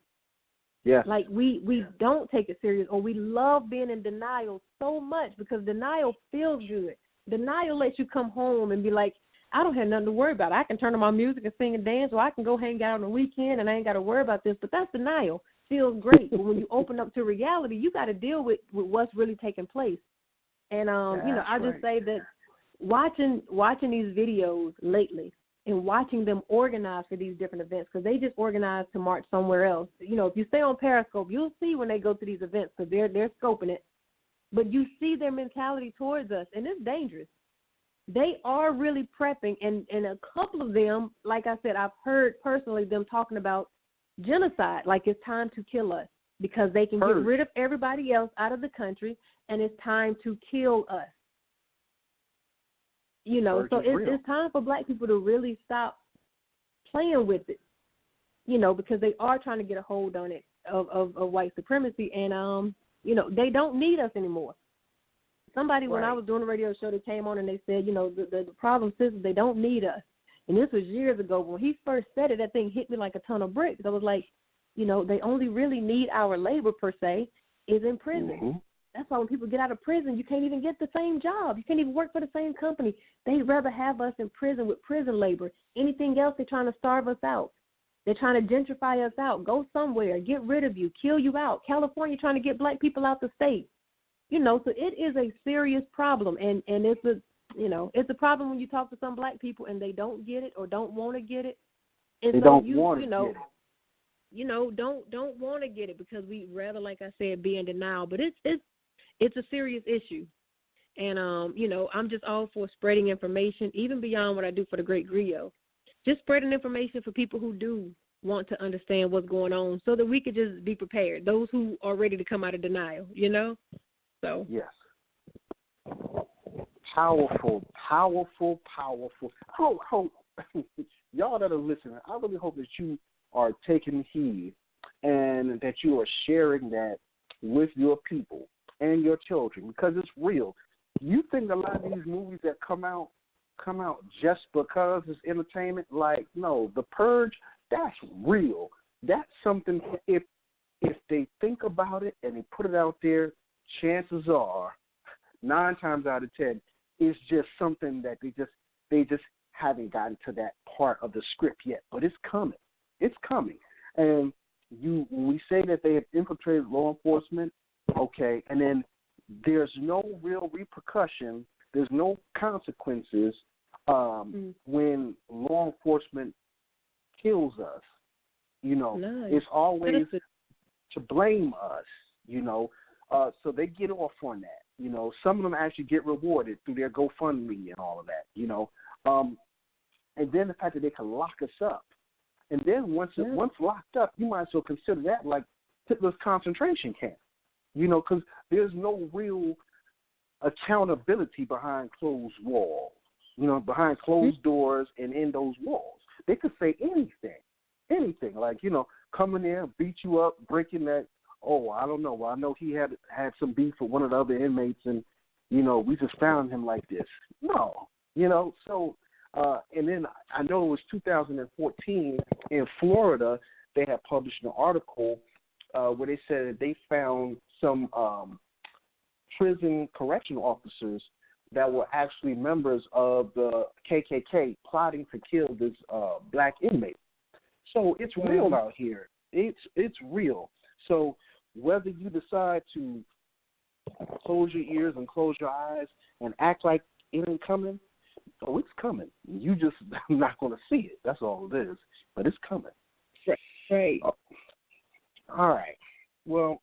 Yeah. Like we don't take it serious, or we love being in denial so much because denial feels good. Denial lets you come home and be like, I don't have nothing to worry about. I can turn on my music and sing and dance, or I can go hang out on the weekend and I ain't got to worry about this. But that's denial. Feels great. But when you open up to reality, you got to deal with what's really taking place. And, I just say that watching these videos lately and watching them organize for these different events, because they just organized to march somewhere else. If you stay on Periscope, you'll see when they go to these events because they're scoping it. But you see their mentality towards us, and it's dangerous. They are really prepping, and a couple of them, like I said, I've heard personally them talking about genocide, like it's time to kill us because they can get rid of everybody else out of the country, and it's time to kill us. So it's time for black people to really stop playing with it, because they are trying to get a hold on it of white supremacy, and they don't need us anymore. Somebody, when I Right. was doing a radio show, they came on and they said, the problem is they don't need us. And this was years ago. When he first said it, that thing hit me like a ton of bricks. I was like, they only really need our labor, per se, is in prison. Mm-hmm. That's why when people get out of prison, you can't even get the same job. You can't even work for the same company. They'd rather have us in prison with prison labor. Anything else, they're trying to starve us out. They're trying to gentrify us out. Go somewhere, get rid of you, kill you out. California trying to get black people out the state. So it is a serious problem, and it's a problem when you talk to some black people and they don't get it or don't want to get it. And they so don't want to get it. Don't want to get it because we rather, like I said, be in denial. But it's a serious issue, and I'm just all for spreading information, even beyond what I do for the Great Griot. Just spreading information for people who do want to understand what's going on, so that we could just be prepared. Those who are ready to come out of denial, So Yes. Powerful. I hope y'all that are listening, I really hope that you are taking heed and that you are sharing that with your people and your children, because it's real. You think a lot of these movies that come out just because it's entertainment? Like, no, The Purge, that's real. That's something, if they think about it and they put it out there, chances are 9 times out of 10 it's just something that they just haven't gotten to that part of the script yet. But it's coming. It's coming. And when we say that they have infiltrated law enforcement, okay, and then there's no real repercussion, there's no consequences when law enforcement kills us. It's always to blame us. So they get off on that. Some of them actually get rewarded through their GoFundMe and all of that. And then the fact that they can lock us up, and then once locked up, you might as well consider that like Hitler's concentration camp. Because there's no real accountability behind closed walls. Behind closed doors and in those walls, they could say anything. Like come in there, beat you up, breaking that. Oh, I don't know. Well, I know he had some beef with one of the other inmates, and we just found him like this. No, So, and then I know it was 2014 in Florida. They had published an article where they said that they found some prison correctional officers that were actually members of the KKK plotting to kill this black inmate. So it's real out here. It's real. So whether you decide to close your ears and close your eyes and act like it ain't coming, it's coming. You just not going to see it. That's all it is. But it's coming. Right. All right. Well,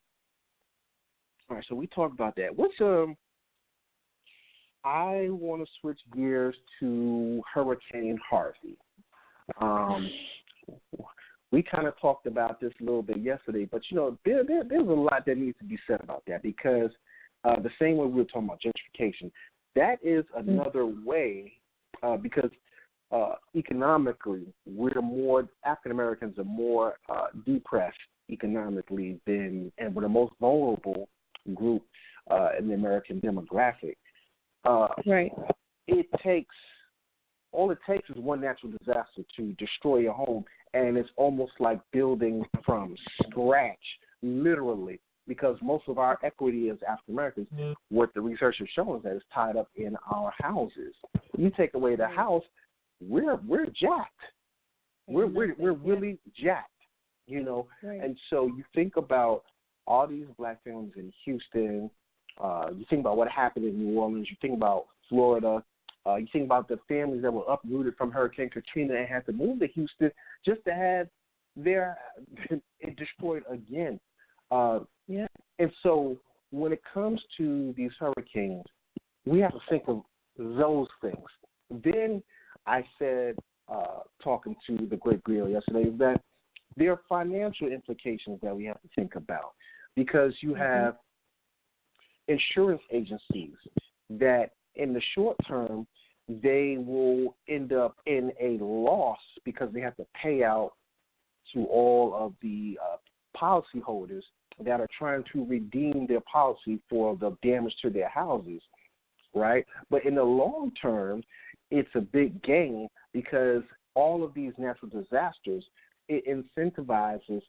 all right. So we talked about that. I want to switch gears to Hurricane Harvey. We kind of talked about this a little bit yesterday, but there's a lot that needs to be said about that, because the same way we were talking about gentrification, that is another way, because economically African Americans are more depressed economically and we're the most vulnerable group in the American demographic. Right. All it takes is one natural disaster to destroy your home, and it's almost like building from scratch, literally, because most of our equity as African Americans, what the research has shown is that it's tied up in our houses. You take away the house, we're jacked. We're really jacked, Right. And so you think about all these black families in Houston. You think about what happened in New Orleans. You think about Florida. You think about the families that were uprooted from Hurricane Katrina and had to move to Houston just to have it destroyed again. And so when it comes to these hurricanes, we have to think of those things. Then I said, talking to the Great Griot yesterday, that there are financial implications that we have to think about, because you have insurance agencies that in the short term, they will end up in a loss because they have to pay out to all of the policyholders that are trying to redeem their policy for the damage to their houses. right? But in the long term, it's a big gain because all of these natural disasters, it incentivizes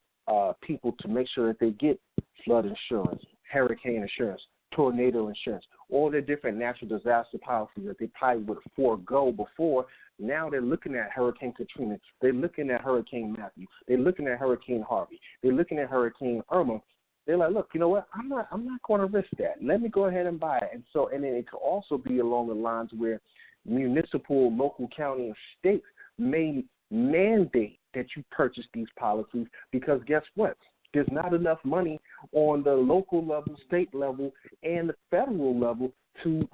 people to make sure that they get flood insurance, hurricane insurance, tornado insurance, all the different natural disaster policies that they probably would forego before. Now they're looking at Hurricane Katrina. They're looking at Hurricane Matthew. They're looking at Hurricane Harvey. They're looking at Hurricane Irma. They're like, look, you know what? I'm not going to risk that. Let me go ahead and buy it. And then it could also be along the lines where municipal, local, county, and states may mandate that you purchase these policies because guess what? There's not enough money on the local level, state level, and the federal level to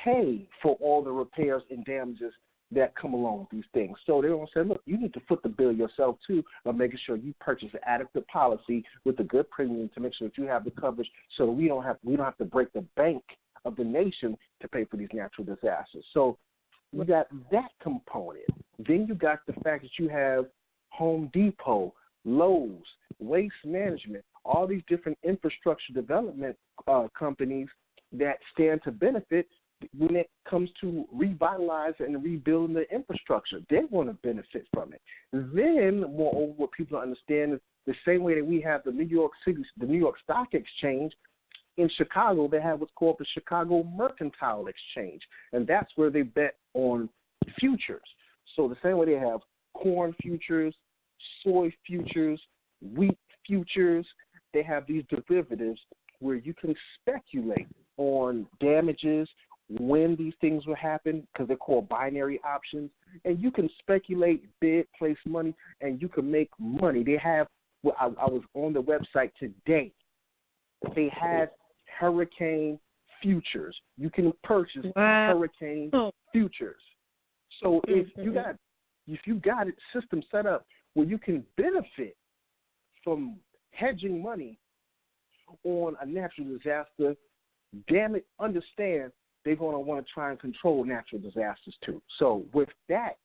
pay for all the repairs and damages that come along with these things. So they're going to say, look, you need to foot the bill yourself, too, by making sure you purchase an adequate policy with a good premium to make sure that you have the coverage so that we don't have to break the bank of the nation to pay for these natural disasters. So you got that component. Then you got the fact that you have Home Depot, Lowe's, Waste Management, all these different infrastructure development companies that stand to benefit when it comes to revitalizing and rebuilding the infrastructure. They want to benefit from it. Then, moreover, what people understand is the same way that we have the New York Stock Exchange, in Chicago, they have what's called the Chicago Mercantile Exchange, and that's where they bet on futures. So the same way they have corn futures, soy futures, wheat futures, they have these derivatives where you can speculate on damages, when these things will happen, because they're called binary options, and you can speculate, bid, place money, and you can make money. They have, well, I was on the website today, they have hurricane futures. You can purchase hurricane futures. So if you got a system set up where you can benefit from hedging money on a natural disaster, damn it, understand they're going to want to try and control natural disasters too. So with that,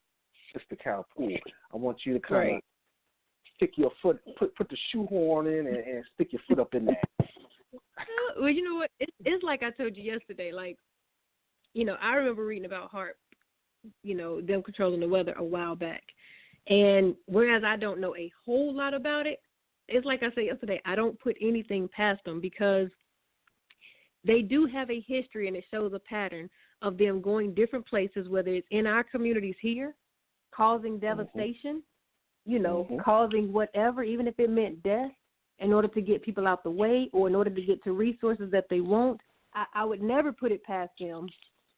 Sister Carol Poole, I want you to kind of stick your foot, put the shoehorn in and stick your foot up in that. Well, you know what? It's like I told you yesterday. Like, you know, I remember reading about HAARP, you know, them controlling the weather a while back. And whereas I don't know a whole lot about it, it's like I said yesterday, I don't put anything past them because they do have a history and it shows a pattern of them going different places, whether it's in our communities here, causing devastation, you know, causing whatever, even if it meant death, in order to get people out the way or in order to get to resources that they want. I would never put it past them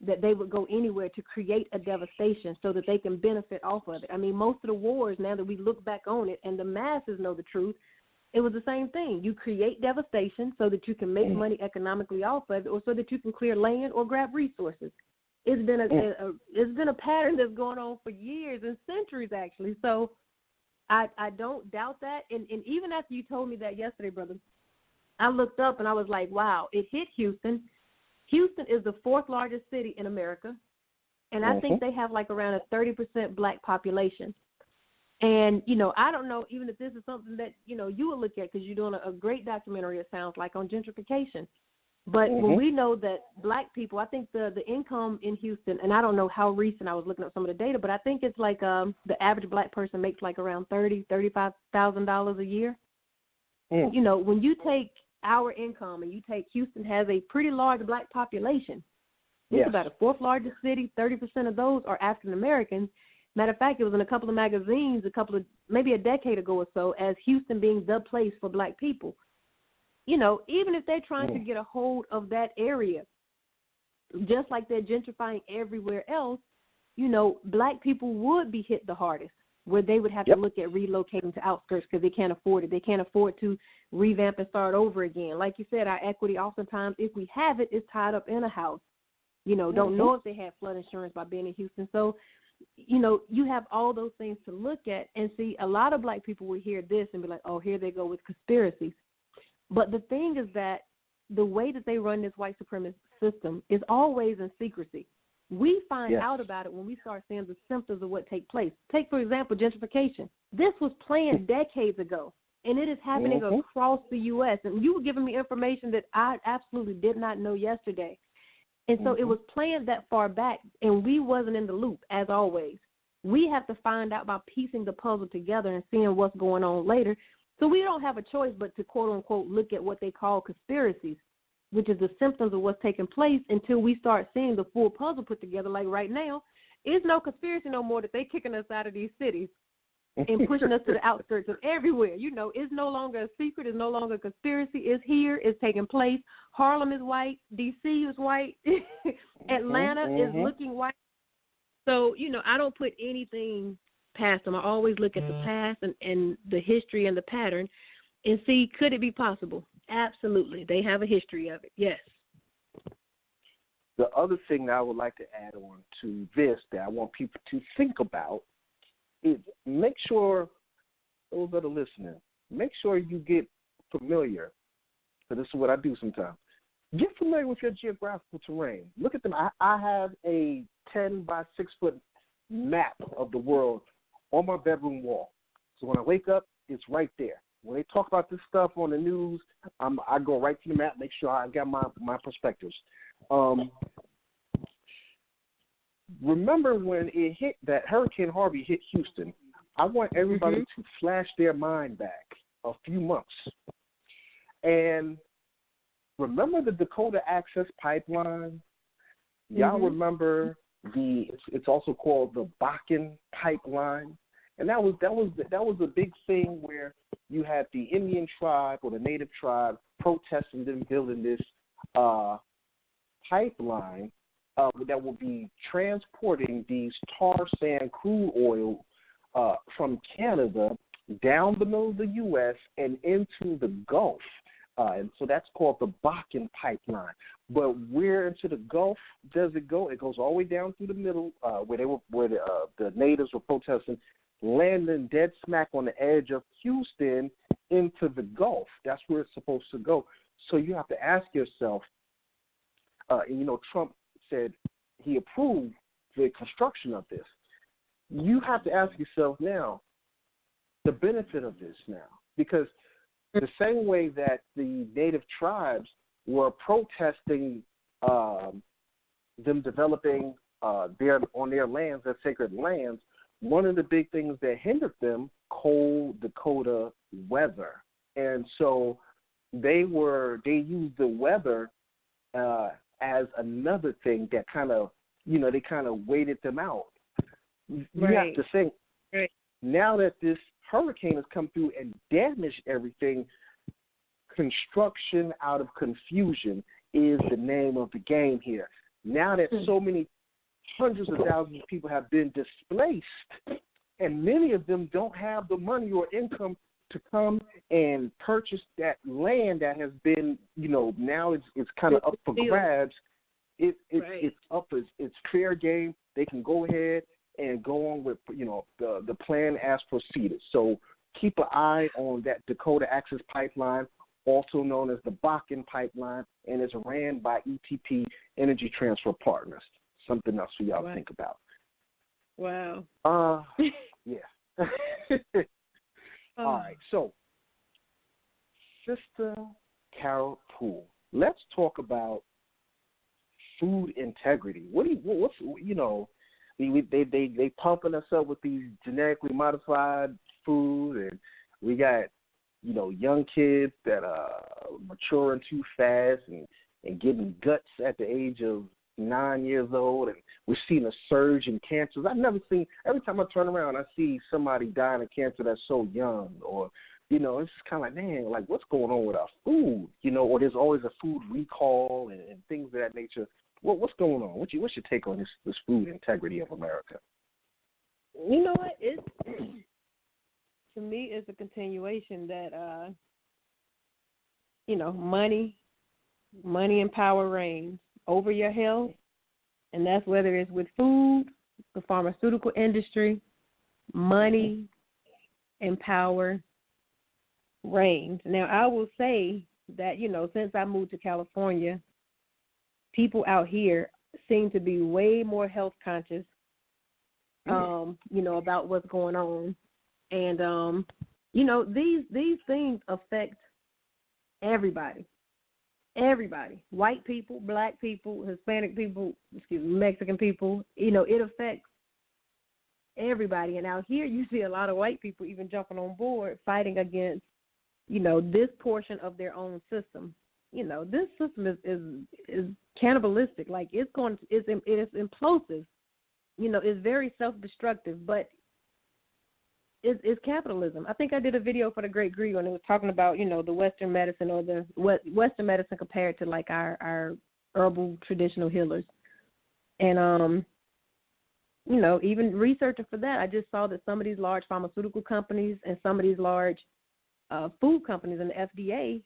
that they would go anywhere to create a devastation so that they can benefit off of it. I mean, most of the wars, now that we look back on it and the masses know the truth, it was the same thing. You create devastation so that you can make money economically off of it or so that you can clear land or grab resources. It's been a pattern that's going on for years and centuries, actually. So I don't doubt that. And even after you told me that yesterday, brother, I looked up and I was like, wow, it hit Houston. Houston is the fourth largest city in America, and I think they have like around a 30% black population. And, you know, I don't know even if this is something that, you know, you would look at because you're doing a great documentary, it sounds like, on gentrification. But when we know that black people, I think the income in Houston, and I don't know how recent, I was looking up some of the data, but I think it's like the average black person makes like around $35,000 a year. You know, when you take our income and you take Houston has a pretty large black population. It's about the fourth largest city. 30% of those are African Americans. Matter of fact, it was in a couple of magazines maybe a decade ago or so as Houston being the place for black people. You know, even if they're trying to get a hold of that area, just like they're gentrifying everywhere else, you know, black people would be hit the hardest, where they would have to look at relocating to outskirts because they can't afford it. They can't afford to revamp and start over again. Like you said, our equity oftentimes, if we have it, is tied up in a house. You know, don't know if they have flood insurance by being in Houston. So, you know, you have all those things to look at and see. A lot of black people will hear this and be like, oh, here they go with conspiracies. But the thing is that the way that they run this white supremacist system is always in secrecy. We find out about it when we start seeing the symptoms of what take place. Take, for example, gentrification. This was planned decades ago, and it is happening across the U.S. And you were giving me information that I absolutely did not know yesterday. And so it was planned that far back, and we wasn't in the loop, as always. We have to find out by piecing the puzzle together and seeing what's going on later. So we don't have a choice but to, quote, unquote, look at what they call conspiracies, which is the symptoms of what's taking place until we start seeing the full puzzle put together. Like right now, it's no conspiracy no more that they kicking us out of these cities and pushing us to the outskirts of everywhere. You know, it's no longer a secret. It's no longer a conspiracy. It's here. It's taking place. Harlem is white. D.C. is white. Atlanta is looking white. So, you know, I don't put anything past them. I always look at the past and the history and the pattern and see, could it be possible? Absolutely. They have a history of it. Yes. The other thing that I would like to add on to this that I want people to think about is make sure, those that are listening, make sure you get familiar. So this is what I do sometimes. Get familiar with your geographical terrain. Look at them. I have a 10 by 6 foot map of the world on my bedroom wall. So when I wake up, it's right there. When they talk about this stuff on the news, I go right to the map, make sure I got my perspectives. Remember when it hit, that Hurricane Harvey hit Houston, I want everybody to flash their mind back a few months. And remember the Dakota Access Pipeline? Y'all remember it's also called the Bakken Pipeline? And that was a big thing where you had the Indian tribe or the native tribe protesting them building this pipeline that will be transporting these tar sand crude oil from Canada down the middle of the U.S. and into the Gulf. And so that's called the Bakken Pipeline. But where into the Gulf does it go? It goes all the way down through the middle where the natives were protesting, landing dead smack on the edge of Houston into the Gulf. That's where it's supposed to go. So you have to ask yourself, and you know, Trump said he approved the construction of this. You have to ask yourself now the benefit of this now, because the same way that the native tribes were protesting them developing on their lands, their sacred lands, one of the big things that hindered them, cold Dakota weather. And so they used the weather as another thing that kind of, you know, they kind of waited them out. You have to think, now that this hurricane has come through and damaged everything, construction out of confusion is the name of the game here. Now that so many hundreds of thousands of people have been displaced, and many of them don't have the money or income to come and purchase that land that has been, you know, now it's kind of up for grabs. It's fair game. They can go ahead and go on with, you know, the plan as proceeded. So keep an eye on that Dakota Access Pipeline, also known as the Bakken Pipeline, and it's ran by ETP Energy Transfer Partners. Something else for y'all to think about. Wow. Yeah. All right. So, Sister Carol Poole, let's talk about food integrity. They pumping us up with these genetically modified food, and we got, you know, young kids that are maturing too fast and getting guts at the age of 9 years old, and we're seeing a surge in cancers. I've never seen, every time I turn around, I see somebody dying of cancer that's so young, or, you know, it's kind of like, man, like, what's going on with our food, you know, or there's always a food recall and things of that nature. What's going on? What's your take on this food integrity of America? You know what? To me, it's a continuation that, you know, money and power reigns over your health, and that's whether it's with food, the pharmaceutical industry, money and power reigns. Now, I will say that, you know, since I moved to California, people out here seem to be way more health conscious, you know, about what's going on. And, you know, these things affect everybody. everybody, white people, black people, Hispanic people, Mexican people. It affects everybody. And out here you see a lot of white people even jumping on board, fighting against, this portion of their own system. This system is cannibalistic. Like it's implosive. It's very self-destructive, but it's capitalism. I think I did a video for the Great Greed when it was talking about, the Western medicine or the Western medicine compared to like our herbal traditional healers. And, even researching for that, I just saw that some of these large pharmaceutical companies and some of these large food companies and the FDA,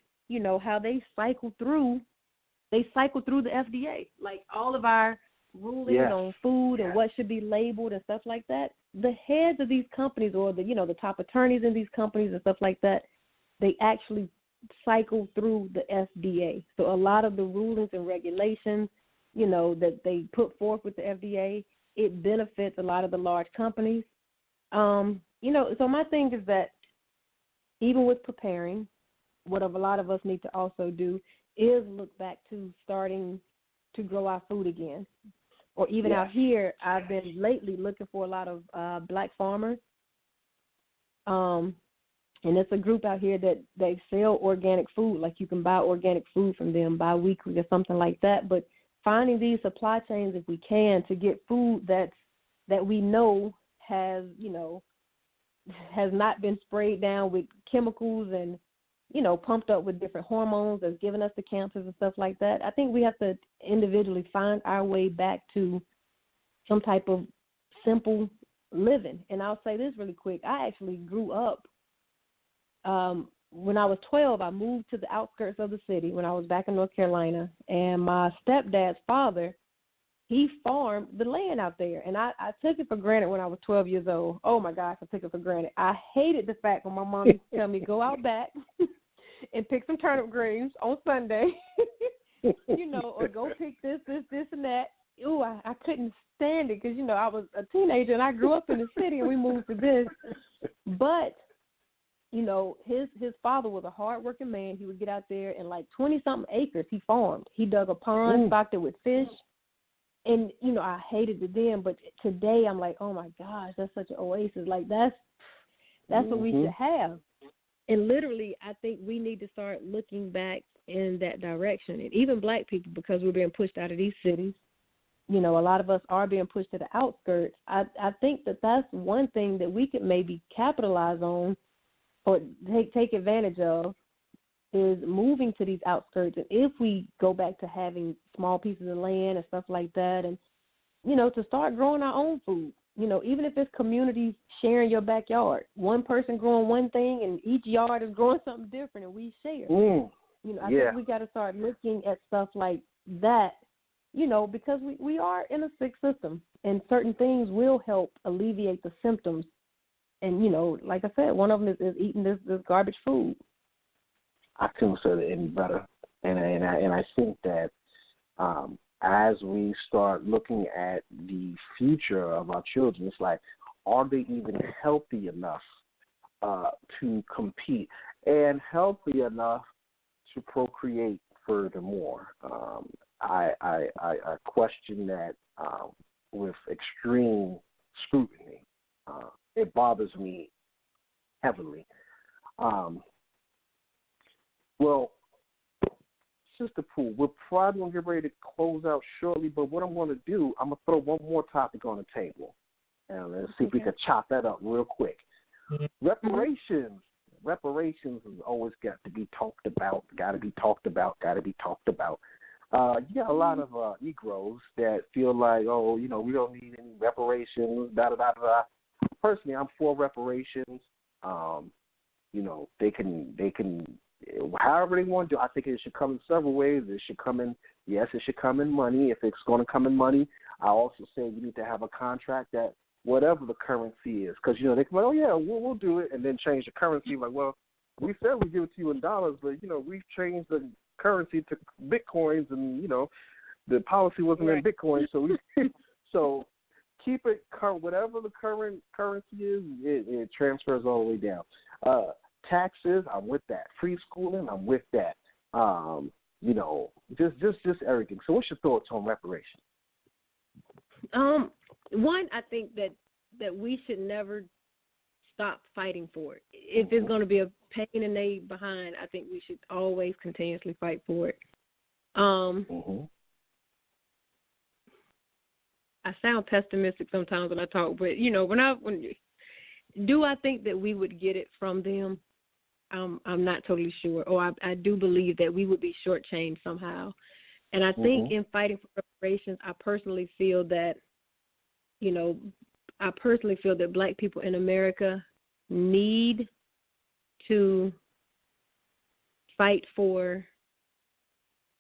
how they cycle through the FDA. Like all of our rulings on food and what should be labeled and stuff like that, the heads of these companies or the top attorneys in these companies and stuff like that, they actually cycle through the FDA. So a lot of the rulings and regulations, that they put forth with the FDA, it benefits a lot of the large companies. So my thing is that even with preparing, what a lot of us need to also do is look back to starting to grow our food again. Or even out here, I've been lately looking for a lot of black farmers. And it's a group out here that they sell organic food. Like you can buy organic food from them bi-weekly or something like that. But finding these supply chains, if we can, to get food that we know has not been sprayed down with chemicals and, pumped up with different hormones that's giving us the cancers and stuff like that. I think we have to individually find our way back to some type of simple living. And I'll say this really quick. I actually grew up, when I was 12, I moved to the outskirts of the city when I was back in North Carolina. And my stepdad's father, he farmed the land out there. And I took it for granted when I was 12 years old. Oh, my gosh, I took it for granted. I hated the fact when my mom used to tell me, go out back and pick some turnip greens on Sunday, or go pick this, and that. Ooh, I couldn't stand it because, I was a teenager and I grew up in the city and we moved to this. But, his father was a hard-working man. He would get out there and like 20-something acres he farmed. He dug a pond, stocked it with fish. And, I hated it then, but today I'm like, oh, my gosh, that's such an oasis. Like, that's what we should have. And literally, I think we need to start looking back in that direction. And even black people, because we're being pushed out of these cities, a lot of us are being pushed to the outskirts. I think that's one thing that we could maybe capitalize on or take advantage of is moving to these outskirts. And if we go back to having small pieces of land and stuff like that and, to start growing our own food, even if it's communities sharing your backyard, one person growing one thing and each yard is growing something different and we share. I think we got to start looking at stuff like that, because we are in a sick system and certain things will help alleviate the symptoms. And, like I said, one of them is eating this garbage food. I couldn't say it any better, and I think that as we start looking at the future of our children, it's like, are they even healthy enough to compete and healthy enough to procreate furthermore? I question that with extreme scrutiny. It bothers me heavily. Well, Sister Pooh, we're probably going to get ready to close out shortly, but what I'm going to do, I'm going to throw one more topic on the table, and let's see if we can chop that up real quick. Reparations. Reparations has always got to be talked about, You got a lot of Negroes that feel like, we don't need any reparations, da-da-da-da-da. Personally, I'm for reparations. They can however they want to do. I think it should come in several ways. It should come in money. If it's going to come in money, I also say we need to have a contract that whatever the currency is, because, they can we'll do it, and then change the currency. Like, well, we said we give it to you in dollars, but, we've changed the currency to Bitcoins, and, the policy wasn't in Bitcoin, so keep it whatever the current currency is, it transfers all the way down. Taxes, I'm with that. Free schooling, I'm with that. just everything. So what's your thoughts on reparations? One, I think that we should never stop fighting for it. If it's going to be a pain in the behind, I think we should always continuously fight for it. I sound pessimistic sometimes when I talk, but do I think that we would get it from them? I'm not totally sure. Or I do believe that we would be shortchanged somehow. And I think in fighting for reparations, I personally feel that Black people in America need to fight for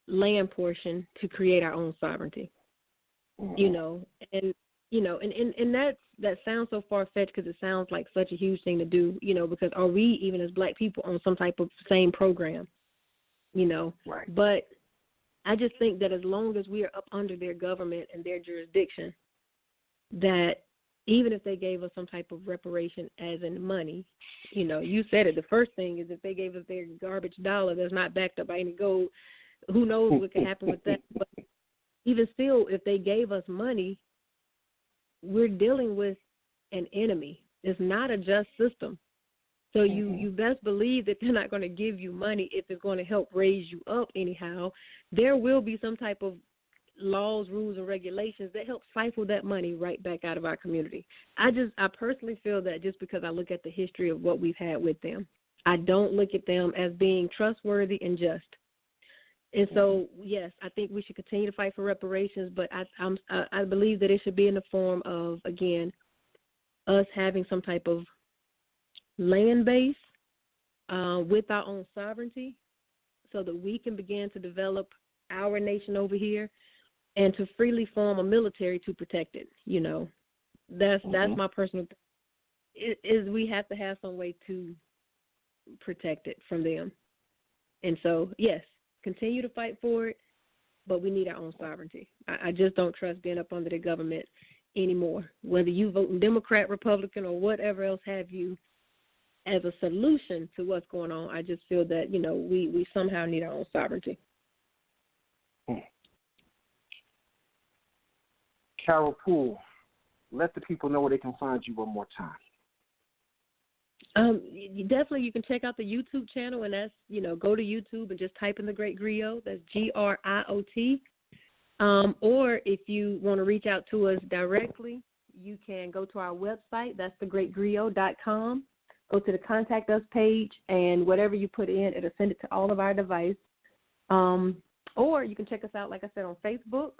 land portion to create our own sovereignty. And that sounds so far-fetched because it sounds like such a huge thing to do, because are we even as Black people on some type of same program, Right. But I just think that as long as we are up under their government and their jurisdiction, that even if they gave us some type of reparation as in money, you said it, the first thing is if they gave us their garbage dollar that's not backed up by any gold, who knows what could happen with that. But even still, if they gave us money, we're dealing with an enemy. It's not a just system. So you best believe that they're not going to give you money if it's going to help raise you up anyhow. There will be some type of laws, rules, and regulations that help siphon that money right back out of our community. I personally feel that just because I look at the history of what we've had with them, I don't look at them as being trustworthy and just. And so, yes, I think we should continue to fight for reparations, but I believe that it should be in the form of, again, us having some type of land base with our own sovereignty so that we can begin to develop our nation over here and to freely form a military to protect it. That's my personal is we have to have some way to protect it from them. And so, yes, continue to fight for it, but we need our own sovereignty. I just don't trust being up under the government anymore, whether you vote Democrat, Republican, or whatever else have you, as a solution to what's going on. I just feel that, we somehow need our own sovereignty. Carol Poole, let the people know where they can find you one more time. You can check out the YouTube channel, and that's, go to YouTube and just type in The Great Griot. That's GRIOT. Or if you want to reach out to us directly, you can go to our website. That's thegreatgriot.com. Go to the Contact Us page, and whatever you put in, it'll send it to all of our devices. Or you can check us out, like I said, on Facebook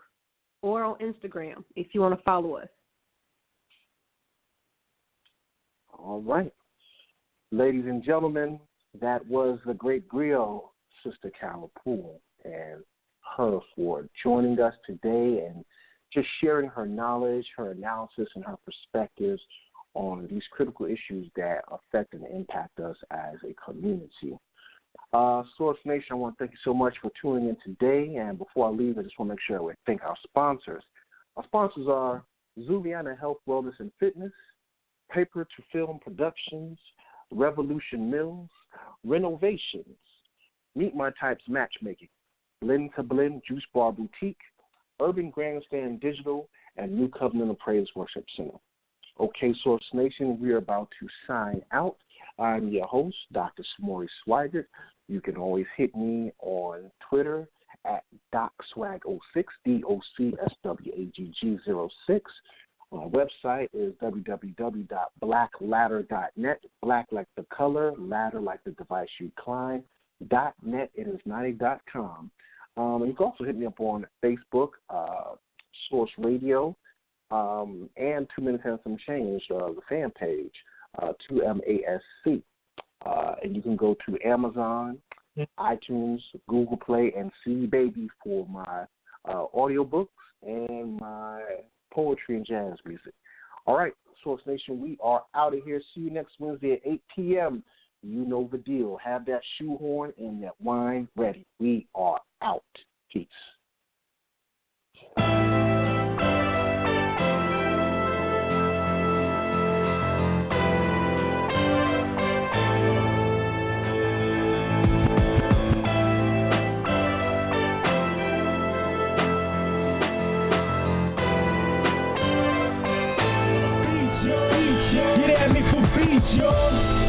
or on Instagram if you want to follow us. All right. Ladies and gentlemen, that was the Great Griot, Sister Carol Poole, and her for joining us today and just sharing her knowledge, her analysis, and her perspectives on these critical issues that affect and impact us as a community. Source Nation, I want to thank you so much for tuning in today. And before I leave, I just want to make sure we thank our sponsors. Our sponsors are Zuliana Health, Wellness, and Fitness, Paper to Film Productions, Revolution Mills, Renovations, Meet My Types Matchmaking, Blend to Blend Juice Bar Boutique, Urban Grandstand Digital, and New Covenant of Praise Worship Center. Okay, Source Nation, we are about to sign out. I'm your host, Dr. Samori Swygert. You can always hit me on Twitter at DocSwag06, DocSwagg06. My website is www.blackladder.net, black like the color, ladder like the device you climb, .net. It is not a .com. And you can also hit me up on Facebook, Source Radio, and 2 Minutes and Some Change, the fan page, 2MASC. And you can go to Amazon, iTunes, Google Play, and C Baby for my audiobooks and my poetry and jazz music. All right, Source Nation, we are out of here. See you next Wednesday at 8 p.m. You know the deal. Have that shoehorn and that wine ready. We are out. Peace. yours.